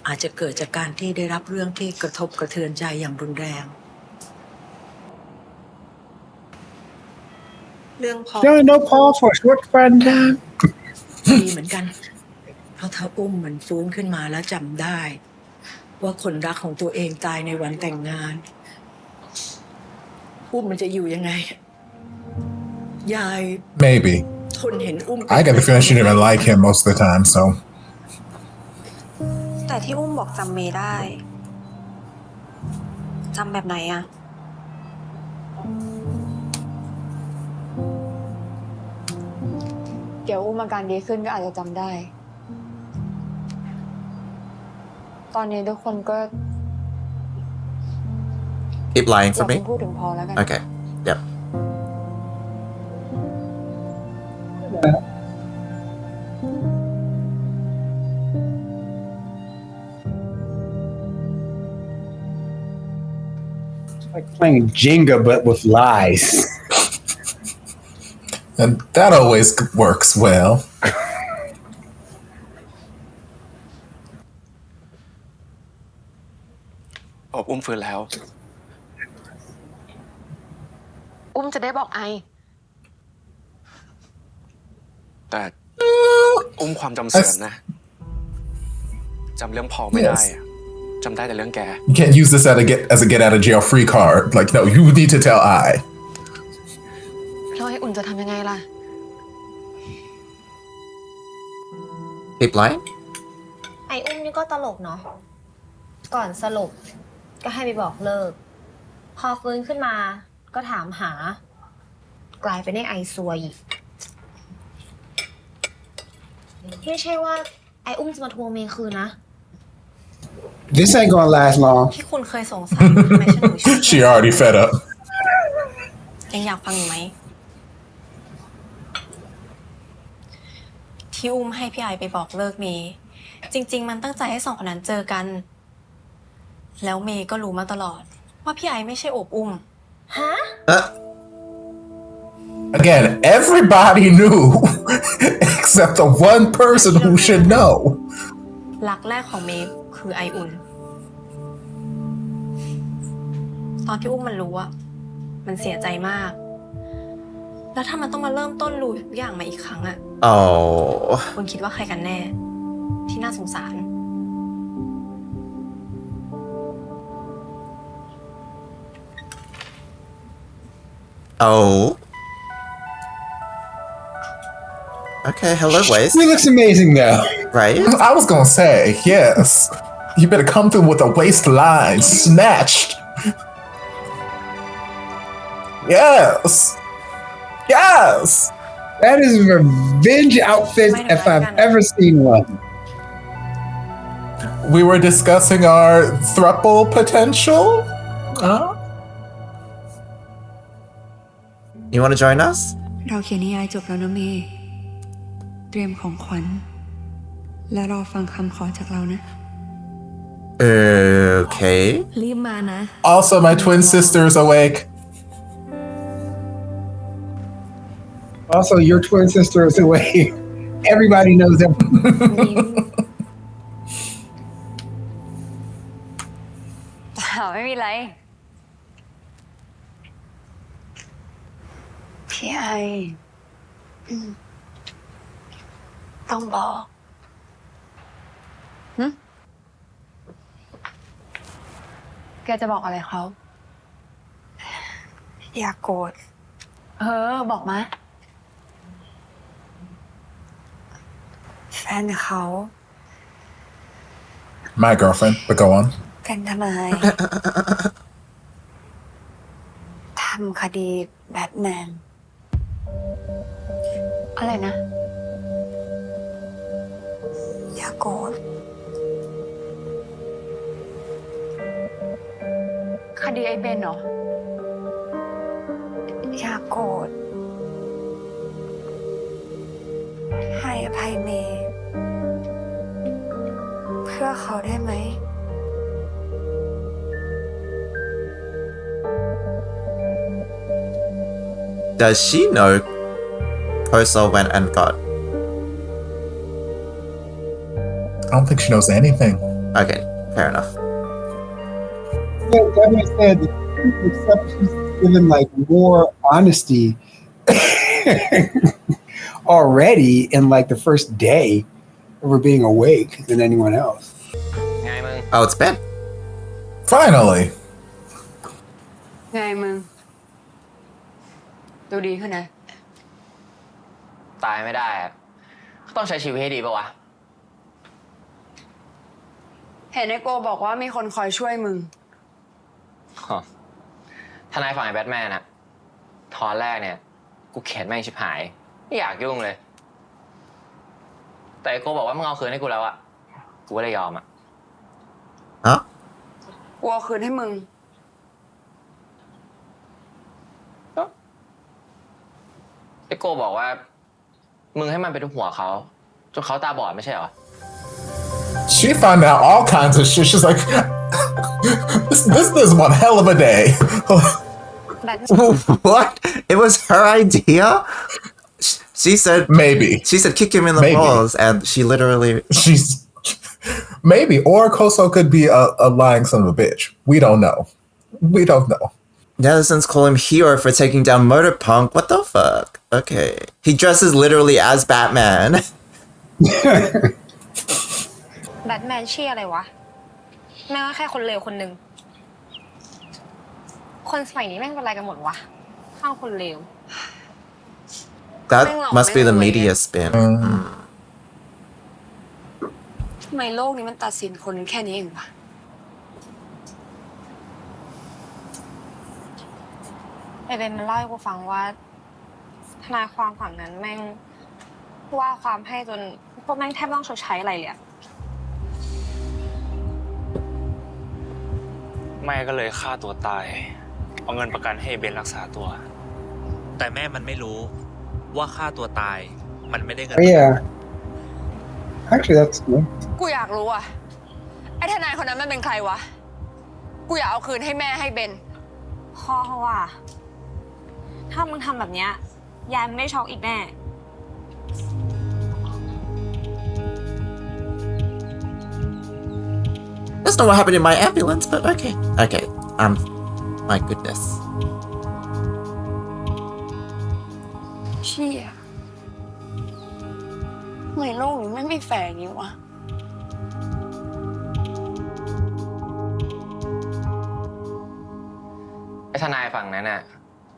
อาจจะเกิดจากการที่ได้รับเรื่องที่กระทบกระเทือนใจอย่างรุนแรงเรื่องพอ Don't know Paul for a short friend time. ดีเหมือนกันเพราะถ้าอุ้มมันฟื้นขึ้นมาแล้วจำได้ว่าคนรักของตัวเองตายในวันแต่งงานอุ้มมันจะอยู่ยังไงยาย Maybe. ทนเห็นอุ้ม I get the feeling she didn't even like him most of the time, so. แต่ที่อุ้มบอกจำเมย์ได้จำแบบไหนอะเดี๋ยวอุ้มอาการดีขึ้นก็อาจจะจำได้ตอนนี้ทุกคนก็ Keep lying for me. พูดถึงพอแล้วกัน Okay. Yep. Like playing Jenga but with lies. And that always works well. อบอุ้มฟื้นแล้ว อุ้มจะได้บอกไอ แต่อุ้มความจำเสื่อมนะจำเรื่องพอไม่ได้อะจำได้แต่เรื่องแก You can't use this as a get out of jail free card. Like, no, you need to tell I. แล้วไออุ่นจะทำยังไงล่ะ Keep lying? ไออุ้มนี่ก็ตลกเนาะก่อนสลบก็ให้ไปบอกเลิก พอฟื้นขึ้นมาก็ถามหากลายเป็นไอซวยอีกไม่ใช่ว่าไออุ้มจะมาทวงเมย์คืนนะ This ain't gonna last long. ที่คุณเคยสงสัยทำไมฉันถึงชื่อ She already fed up. ยังอยากฟังอยู่ไหมที่อุ้มให้พี่ไอไปบอกเลิกเมย์จริงๆมันตั้งใจให้สองคนนั้นเจอกันแล้วเมย์ก็รู้มาตลอดว่าพี่ไอไม่ใช่โอบอุ้ม ฮะ Again, everybody knew except the one person who should know. รักแรกของเมย์คือไออุ่นตอนที่อุ้มมันรู้อะมันเสียใจมากแล้วถ้ามันต้องมาเริ่มต้นรู้ทุกอย่างมาอีกครั้งอะ Oh. คุณคิดว่าใครกันแน่ที่น่าสงสาร Oh. Okay, hello, Waze. He looks amazing now. Right? I was gonna say, yes. You better come through with a waistline snatched. Yes. Yes. That is a revenge outfit if I've ever seen one. We were discussing our throuple potential. You want to join us? เราเขียนนิยายจบแล้วนะเมย์เตรียมของขวัญและรอฟังคำขอจากเรานะ Okay. รีบมานะ Also, my twin sister's awake. Also, your twin sister is away. Everybody knows that. ไม่มีไรพี่ไอต้องบอกแกจะบอกอะไรเขาอย่าโกรธบอกมาแฟนเขา My girlfriend, but go on. เป็นทนายทำคดีแบทแมนอะไรนะอย่าโกรธคดีไอ้เบนเหรออย่าโกรธให้อภัยเมย์เพื่อเขาได้ไหมDoes she know Koso went and got? I don't think she knows anything. Okay, fair enough. That being said, except she's given like more honesty already in like the first day of her being awake than anyone else. Oh, it's Ben. Finally. ไงมึงดูดีขึ้นนะตายไม่ได้อะต้องใช้ชีวิตให้ดีป่ะวะ เห็นไอโกบอกว่ามีคนคอยช่วยมึง ทนายฝ่ายแบทแมนอะตอนแรกเนี่ยกูเขียนแม่งชิบหายไม่อยากยุ่งเลยแต่ไอโกบอกว่ามึงเอาคืนให้กูแล้วอะกูก็เลยยอมอะ Huh? กูเอาคืนให้มึงไอโกบอกว่ามึงให้มันไปทุบหัวเขาจนเขาตาบอดไม่ใช่เหรอ She found out all kinds of shit. She's like, This is one hell of a day. What? It was her idea? She said Maybe. She said kick him in the balls, and she literally. She's maybe, or Koso could be a lying son of a bitch. We don't know. We don't know. Netizens call him hero for taking down Motorpunk. What the fuck? Okay, he dresses literally as Batman. แบทแมนเชี่ยอะไรวะแม่งก็แค่คนเลวคนหนึ่งคนสมัยนี้แม่งเป็นอะไรกันหมดวะข้างคนเลว That must be the media spin. ทำไมโลกนี้มันตัดสินคนแค่นี้เองวะไอเบนมันเล่าให้กูฟังว่าทนายความฝั่งนั้นแม่งว่าความให้จนพวกแม่งแทบต้องชดใช้อะไรเลยอะ แม่ก็เลยฆ่าตัวตายเอาเงินประกันให้เบนรักษาตัวแต่แม่มันไม่รู้ว่าฆ่าตัวตายมันไม่ได้เงิน Yeah. Actually, that's cool. กูอยากรู้อะไอ้ทนายคนนั้นมันเป็นใครวะกูอยากเอาคืนให้แม่ให้เบน พ่อเขาว่าถ้ามึงทำแบบเนี้ยยายมึงได้ช็อกอีกแน่ That's not what happened in my ambulance, but okay. Okay, my goodness. เชี่ยทำไมโลกนี้ไม่มีแฟนนี้วะ ไอ้ทนายฝั่งนั้นน่ะ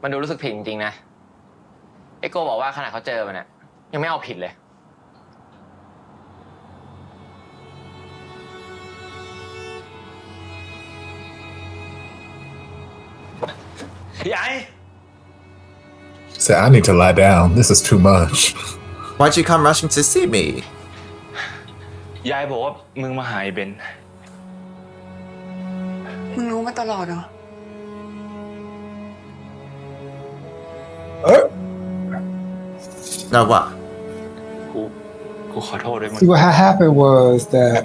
มันดูรู้สึกผิดจริงๆนะไอ้โกบอกว่าขนาดเขาเจอมันน่ะยังไม่เอาผิดเลยยาย Say, I need to lie down. This is too much. Why'd you come rushing to see me? ยายบอกว่ามึงมาหาไอ้เบน มึงรู้มาตลอดเหรอ No, what? กูขอโทษด้วยมึง See, what happened was that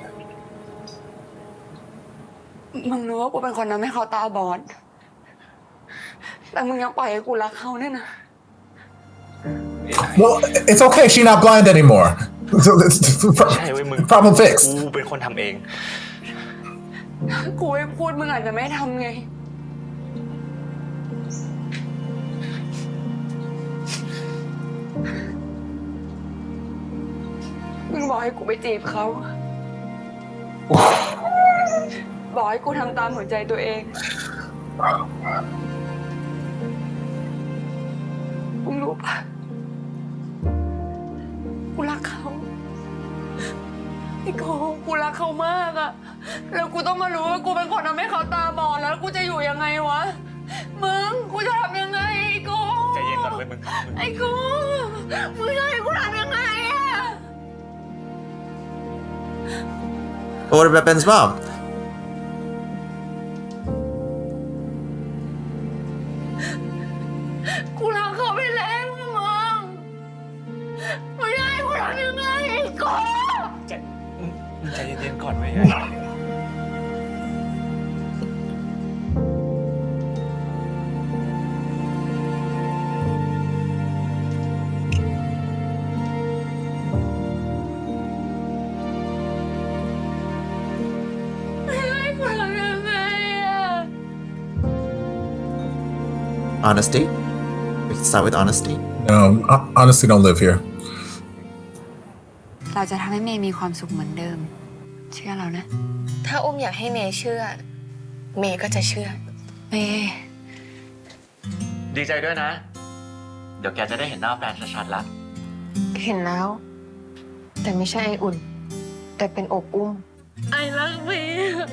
มึงรู้ว่ากูเป็นคนทำให้เขาตาบอดแต่มึงยังปล่อยให้กูรักเขาเนี่ยนะ Well, it's okay. She's not blind anymore. So problem fixed. กูเป็นคนทำเอง กูไม่พูดมึงอาจจะไม่ทำไงมึงบอกให้กูไปจีบเขาบอกให้กูทำตามหัวใจตัวเองมึงรู้ปะกูรักเขาไอ้โกกูรักเขามากอะแล้วกูต้องมารู้ว่ากูเป็นคนทำให้เขาตาบอดแล้วกูจะอยู่ยังไงวะมึงกูจะทำยังไงไอ้โก ใจเย็นก่อนเลยมึง ไอ้โกมึงจะให้กูทำยังไงอะ What about Ben's mom? กูรักเขาไปแล้วมึงจะให้กูทำยังไงไอ้โก มึงใจเย็นๆก่อนไว้ยาย Honesty? We can start with honesty. No, honestly, don't live here. เราจะทำให้เมย์มีความสุขเหมือนเดิมเชื่อเรานะ ถ้าอุ้มอยากให้เมย์เชื่อ เมย์ก็จะเชื่อ เมย์ ดีใจด้วยนะ เดี๋ยวแกจะได้เห็นหน้าแฟนชัดๆละ เห็นแล้ว แต่ไม่ใช่ไออุ่น แต่เป็นอบอุ้ม ไอ้รักเมย์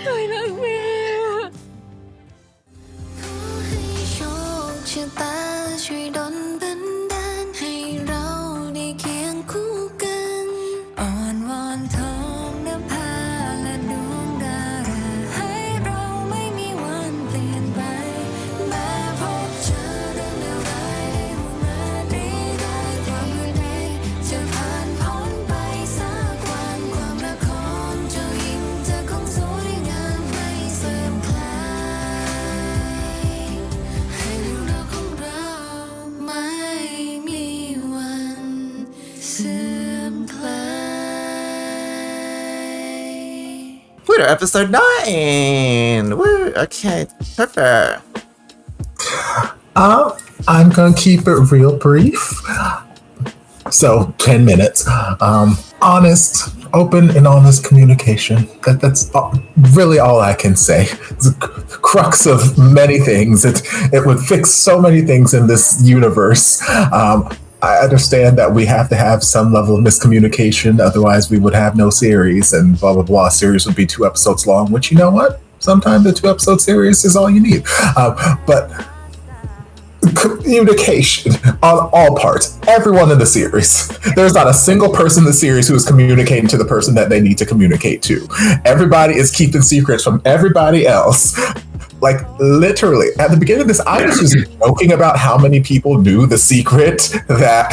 ไอ้รักเมย์ โชคชะตาช่วยดลบันดาลให้เราได้เคียงคู่กันอ่อนวอนท้องนภาและดวงดาวให้เราไม่มีวันเปลี่ยนไปแม้พบเจอเรื่องเลวร้ายให้หัวมาดีได้ความมือใดจะผ่านพ้นไปสักวันความรักของเจ้าหญิงจะ Pluto episode 9. Woo. Okay, Topher. I'm gonna keep it real brief. So 10 minutes. Honest, open and honest communication. That's really all I can say. It's a crux of many things. It would fix so many things in this universe. I understand that we have to have some level of miscommunication, otherwise we would have no series and blah, blah, blah. Series would be 2 episodes long, which, you know what? Sometimes the 2-episode series is all you need. But communication on all parts, everyone in the series. There's not a single person in the series who is communicating to the person that they need to communicate to. Everybody is keeping secrets from everybody else. Like, literally, at the beginning of this, I was just joking about how many people knew the secret that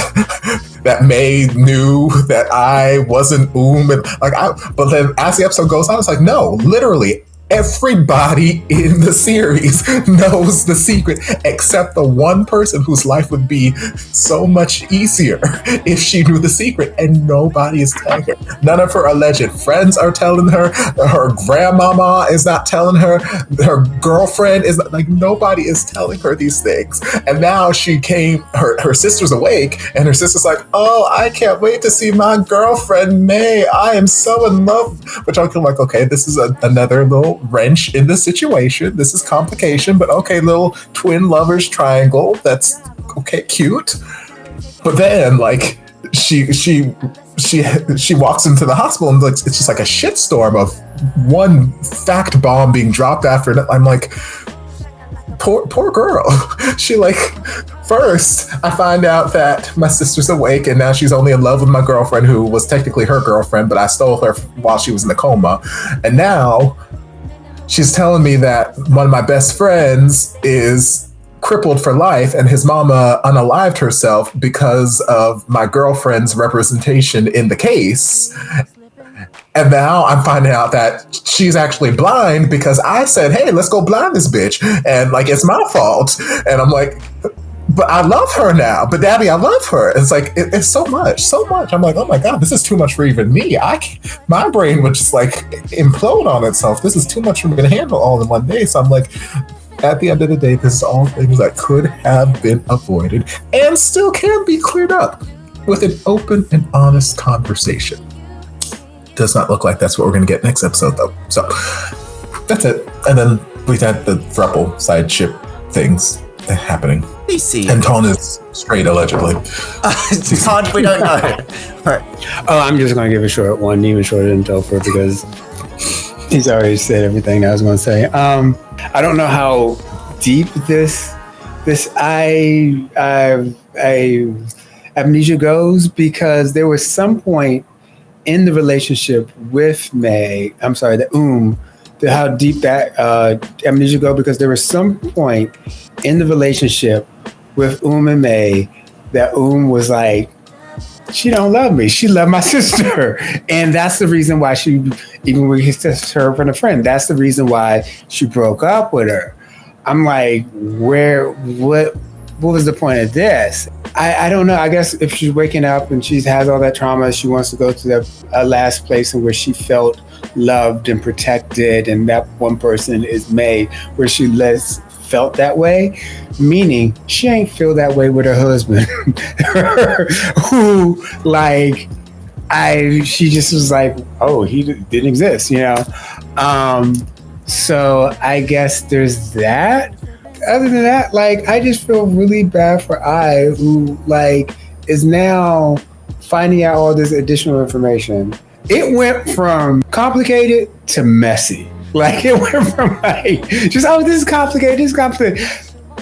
May knew that I wasn't and but then as the episode goes on, it's like, no, literally everybody in the series knows the secret except the one person whose life would be so much easier if she knew the secret, and nobody is telling her. None of her alleged friends are telling her. Her grandmama is not telling her. Her girlfriend is not, like, nobody is telling her these things. And now her sister's awake, and her sister's like, oh, I can't wait to see my girlfriend May. I am so in love. Which I'm like, okay, this is another little wrench in the situation. This is complication, but okay, little twin lovers triangle. That's okay, cute. But then, like, she walks into the hospital and it's just like a shitstorm of one fact bomb being dropped after another. I'm like, poor girl. She, like, first I find out that my sister's awake and now she's only in love with my girlfriend, who was technically her girlfriend, but I stole her while she was in a coma. And now she's telling me that one of my best friends is crippled for life and his mama unalived herself because of my girlfriend's representation in the case. And now I'm finding out that she's actually blind because I said, hey, let's go blind this bitch. And, like, it's my fault. And I'm like, but I love her now. But Daddy, I love her. It's like, it's so much. I'm like, oh my God, this is too much for even me. My brain would just, like, implode on itself. This is too much for me to handle all in one day. So I'm like, at the end of the day, this is all things that could have been avoided and still can be cleared up with an open and honest conversation. Does not look like that's what we're going to get next episode, though. So that's it. And then we had the throuple side ship things happening. DC. And Tone is straight, allegedly. Tone, we don't know. Right. Oh, I'm just going to give a short one, even shorter than Topher, because he's already said everything I was going to say. I don't know how deep this amnesia goes, because there was some point in the relationship with May, how deep that amnesia go, because there was some point in the relationship with and May that was like, she don't love me. She loved my sister. And that's the reason why even when he says her from a friend, that's the reason why she broke up with her. I'm like, what was the point of this? I don't know. I guess if she's waking up and she has all that trauma, she wants to go to the last place in where she felt loved and protected. And that one person is May, where she felt that way, meaning she ain't feel that way with her husband who, like, she just was like, oh, he didn't exist, so I guess there's that. Other than that, like, I just feel really bad for who, like, is now finding out all this additional information. It went from complicated to messy. Like, it went from, like, just, oh, this is complicated.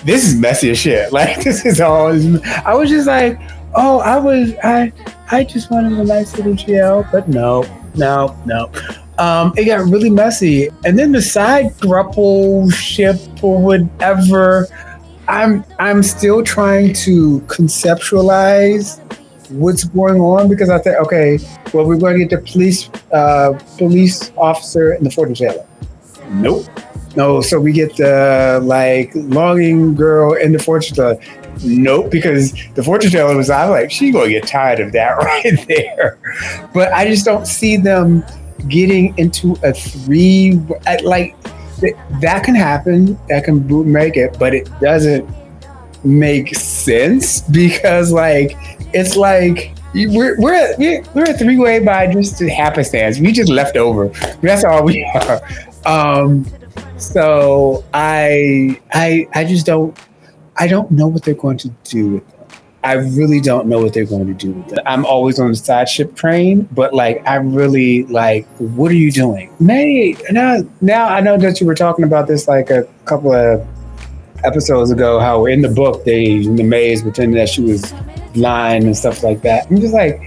This is messy as shit. Like, this is all. I was just like, oh, I just wanted a nice little chill, but no. It got really messy. And then the side throuple ship or whatever, I'm still trying to conceptualize what's going on, because I think, okay, well, we're going to get the police officer and the fortune teller. Nope. No, so we get the, like, longing girl and the fortune teller. Nope, because the fortune teller was, I'm like, she's going to get tired of that right there. But I just don't see them getting into a three, like that can happen, that can make it, but it doesn't make sense because like it's like we're a three-way by just happenstance. We just left over. That's all we are. So I just don't know what they're going to do with them. I really don't know what they're going to do with them. I'm always on the side ship train, but like I really like, what are you doing? May now I know that you were talking about this like a couple of episodes ago, how in the book the Maze pretended that she was blind and stuff like that. I'm just like,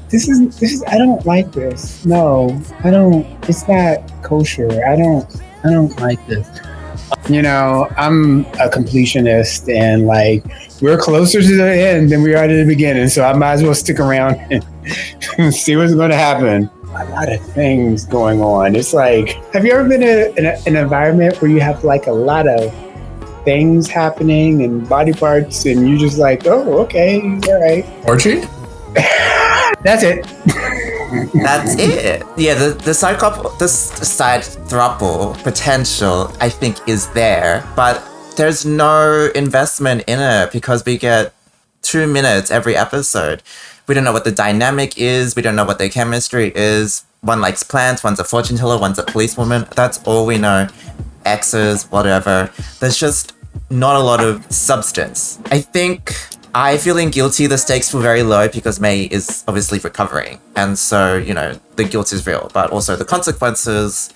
this is I don't like this. No, I don't. It's not kosher. I don't like this. You know, I'm a completionist, and like we're closer to the end than we are to the beginning, so I might as well stick around and see what's going to happen. A lot of things going on. It's like, have you ever been in an environment where you have like a lot of things happening and body parts, and you're just like, oh, okay, all right. Orgy? That's it. That's it. Yeah, the side couple, this side throuple potential, I think, is there, but there's no investment in it because we get 2 minutes every episode. We don't know what the dynamic is. We don't know what their chemistry is. One likes plants, one's a fortune teller, one's a policewoman. That's all we know. Exes, whatever. There's just not a lot of substance. I think I feeling guilty, the stakes feel very low because May is obviously recovering. And so, you know, the guilt is real, but also the consequences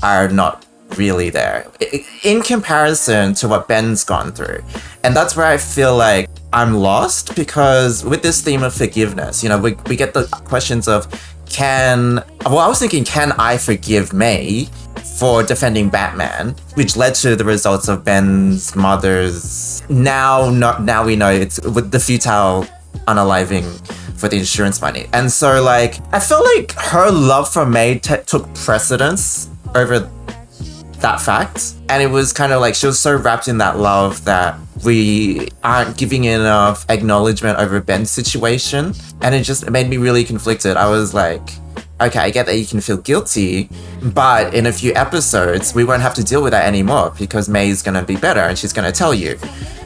are not really there in comparison to what Ben's gone through. And that's where I feel like I'm lost, because with this theme of forgiveness, you know, we get the questions of I was thinking, can I forgive May for defending Batman, which led to the results of Ben's mother's. Now we know it's with the futile unaliving for the insurance money. And so like, I feel like her love for May took precedence over that fact. And it was kind of like, she was so wrapped in that love that we aren't giving enough acknowledgement over Ben's situation. And it made me really conflicted. I was like, okay, I get that you can feel guilty, but in a few episodes, we won't have to deal with that anymore because May's gonna be better and she's gonna tell you.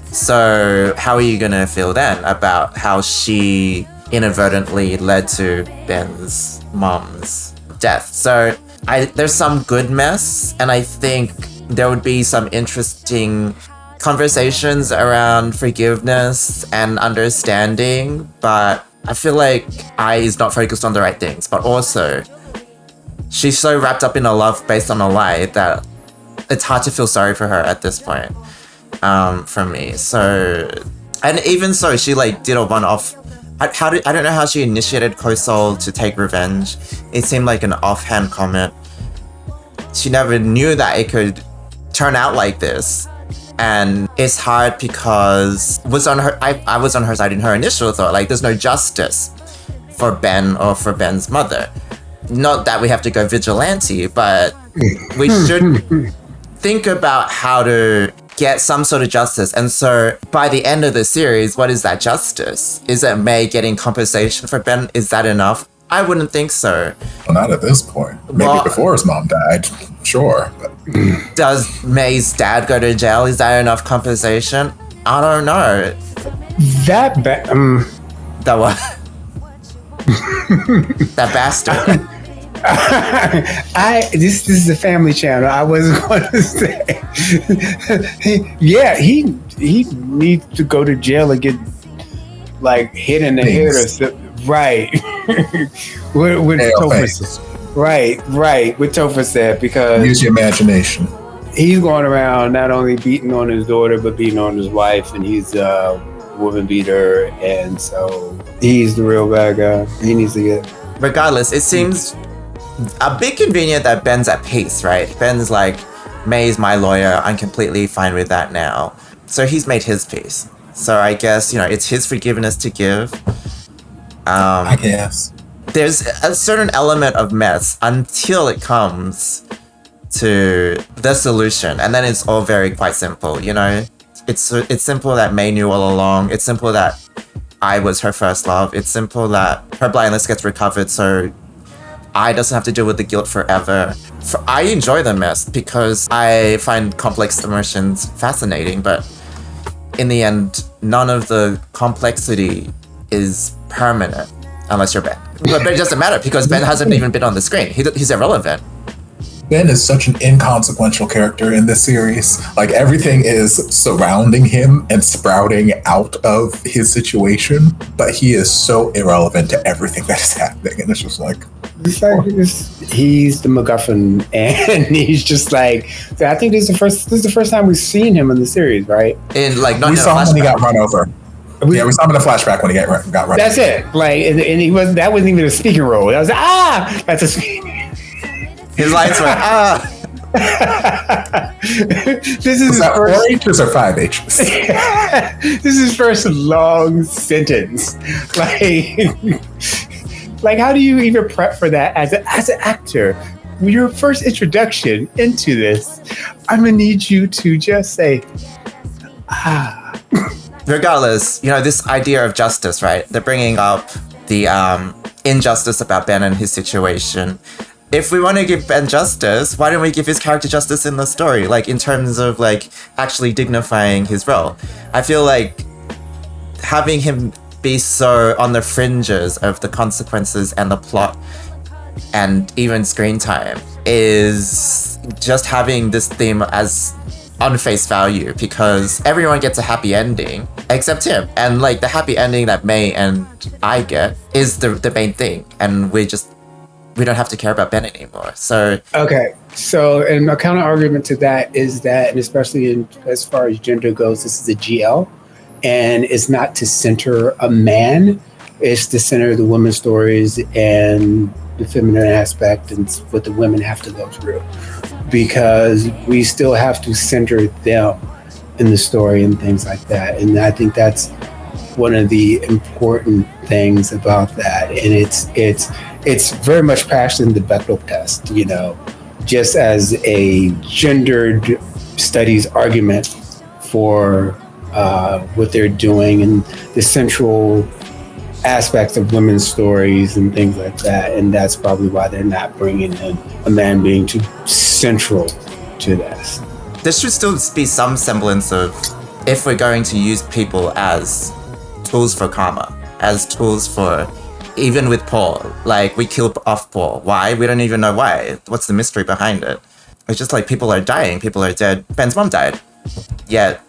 So how are you gonna feel then about how she inadvertently led to Ben's mom's death? So there's some good mess, and I think there would be some interesting conversations around forgiveness and understanding, but I feel like I is not focused on the right things, but also she's so wrapped up in a love based on a lie that it's hard to feel sorry for her at this point, for me. So, and even so, she like did a one-off. I don't know how she initiated Kosol to take revenge. It seemed like an offhand comment. She never knew that it could turn out like this. And it's hard because I was on her side in her initial thought, like there's no justice for Ben or for Ben's mother. Not that we have to go vigilante, but we should think about how to get some sort of justice. And so by the end of the series, what is that justice? Is it May getting compensation for Ben? Is that enough? I wouldn't think so. Well, not at this point. Maybe before his mom died, sure. But. Does May's dad go to jail? Is that enough compensation? I don't know. That what? That bastard. This is a family channel. I wasn't going to say. He needs to go to jail and get like hit in the head or something. Right. with Topher said. Right. What Topher said, because use your imagination. He's going around not only beating on his daughter but beating on his wife, and he's a woman beater, and so he's the real bad guy. He needs to get. Regardless, it seems a bit convenient that Ben's at peace, right? Ben's like, May's my lawyer. I'm completely fine with that now. So he's made his peace. So I guess, you know, it's his forgiveness to give. I guess. There's a certain element of mess until it comes to the solution. And then it's all quite simple, you know? It's simple that May knew all along. It's simple that I was her first love. It's simple that her blindness gets recovered so I doesn't have to deal with the guilt forever. I enjoy the mess because I find complex emotions fascinating, but in the end, none of the complexity is permanent unless you're Ben. But it doesn't matter because Ben hasn't even been on the screen. He's irrelevant. Ben is such an inconsequential character in this series. Like, everything is surrounding him and sprouting out of his situation, but he is so irrelevant to everything that is happening. And it's just like, he's the MacGuffin, and he's just like, I think this is the first time we've seen him in the series, right? In like, not we in a saw him when he flashback. got run over. We saw him in a flashback when he got run That's over. it. Like, and that wasn't even a speaking role. That was that's a speaking. His lines were This is Was that 4 H's or 5 H's? This is his first long sentence. Like how do you even prep for that as an actor? Your first introduction into this, I'm gonna need you to just say, Regardless, this idea of justice, right? They're bringing up the injustice about Ben and his situation. If we want to give Ben justice, why don't we give his character justice in the story? Like, in terms of, like, actually dignifying his role. I feel like having him be so on the fringes of the consequences and the plot and even screen time is just having this theme as on face value, because everyone gets a happy ending except him. And, like, the happy ending that May and I get is the main thing. And we don't have to care about Ben anymore. So okay. So, and my counter argument to that is that, and especially as far as gender goes, this is a GL, and it's not to center a man. It's to center the women's stories and the feminine aspect and what the women have to go through, because we still have to center them in the story and things like that. And I think that's one of the important things about that. And it's very much passed in the Bechdel test, just as a gendered studies argument for what they're doing and the central aspects of women's stories and things like that. And that's probably why they're not bringing in a man being too central to this. There should still be some semblance of, if we're going to use people as tools for karma, as tools for, even with Paul, like, we kill off Paul. Why? We don't even know why. What's the mystery behind it? It's just like, people are dying, people are dead. Ben's mom died. Yet,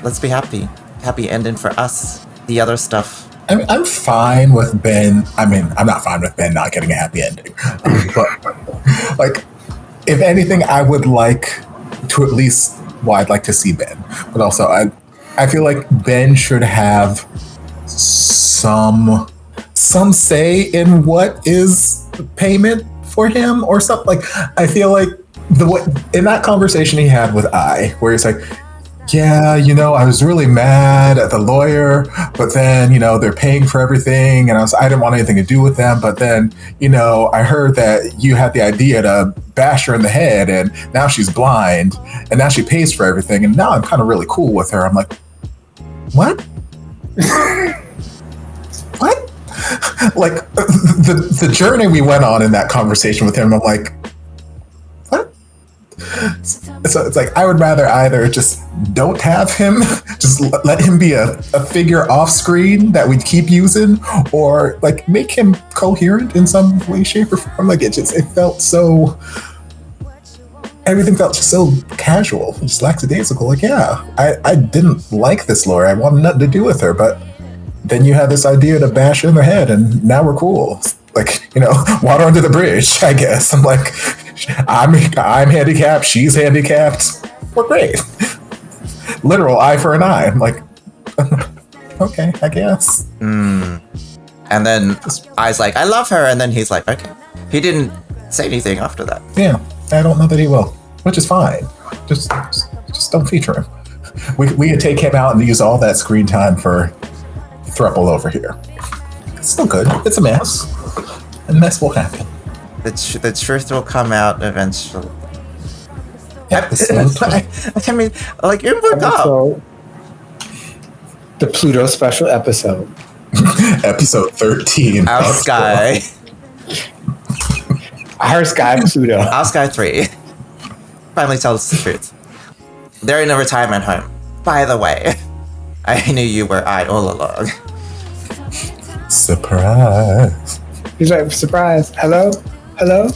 let's be happy. Happy ending for us. The other stuff. I'm fine with Ben. I mean, I'm not fine with Ben not getting a happy ending. But, like, if anything, I would like to at least, I'd like to see Ben. But also, I feel like Ben should have some say in what is payment for him or something. Like, I feel like in that conversation he had with where he's like, yeah, I was really mad at the lawyer, but then, they're paying for everything, and I didn't want anything to do with them, but then, I heard that you had the idea to bash her in the head, and now she's blind, and now she pays for everything, and now I'm kind of really cool with her. I'm like, what? What? Like, the journey we went on in that conversation with him, I'm like, what? So it's like, I would rather either just don't have him, just let him be a figure off screen that we keep using, or like make him coherent in some way, shape, or form. Like, it felt so, everything felt just so casual, just lackadaisical. Like, yeah, I didn't like this lawyer. I wanted nothing to do with her, but then you had this idea to bash her in the head, and now we're cool. Like, water under the bridge, I guess. I'm like, I'm handicapped, she's handicapped. We're great. Literal eye for an eye. I'm like, okay, I guess. And then I's like, I love her, and then he's like, okay. He didn't say anything after that. Yeah, I don't know that he will, which is fine. Just don't feature him. We could take him out and use all that screen time for throuple over here. It's still good. It's a mess. And mess will happen. The truth will come out eventually. Episode. I mean, like, it would So, the Pluto special episode. Episode 13. Our Sky. Our Sky Pluto. Our Sky 3. Finally tells the truth. They're in a retirement home. By the way, I knew you were I all along. Surprise. He's like, surprise. Hello? Hello?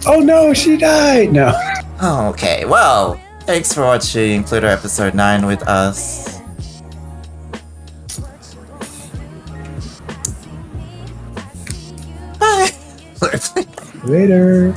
Oh no, she died. No. Okay, well, thanks for watching Pluto episode 9 with us. Bye. Later.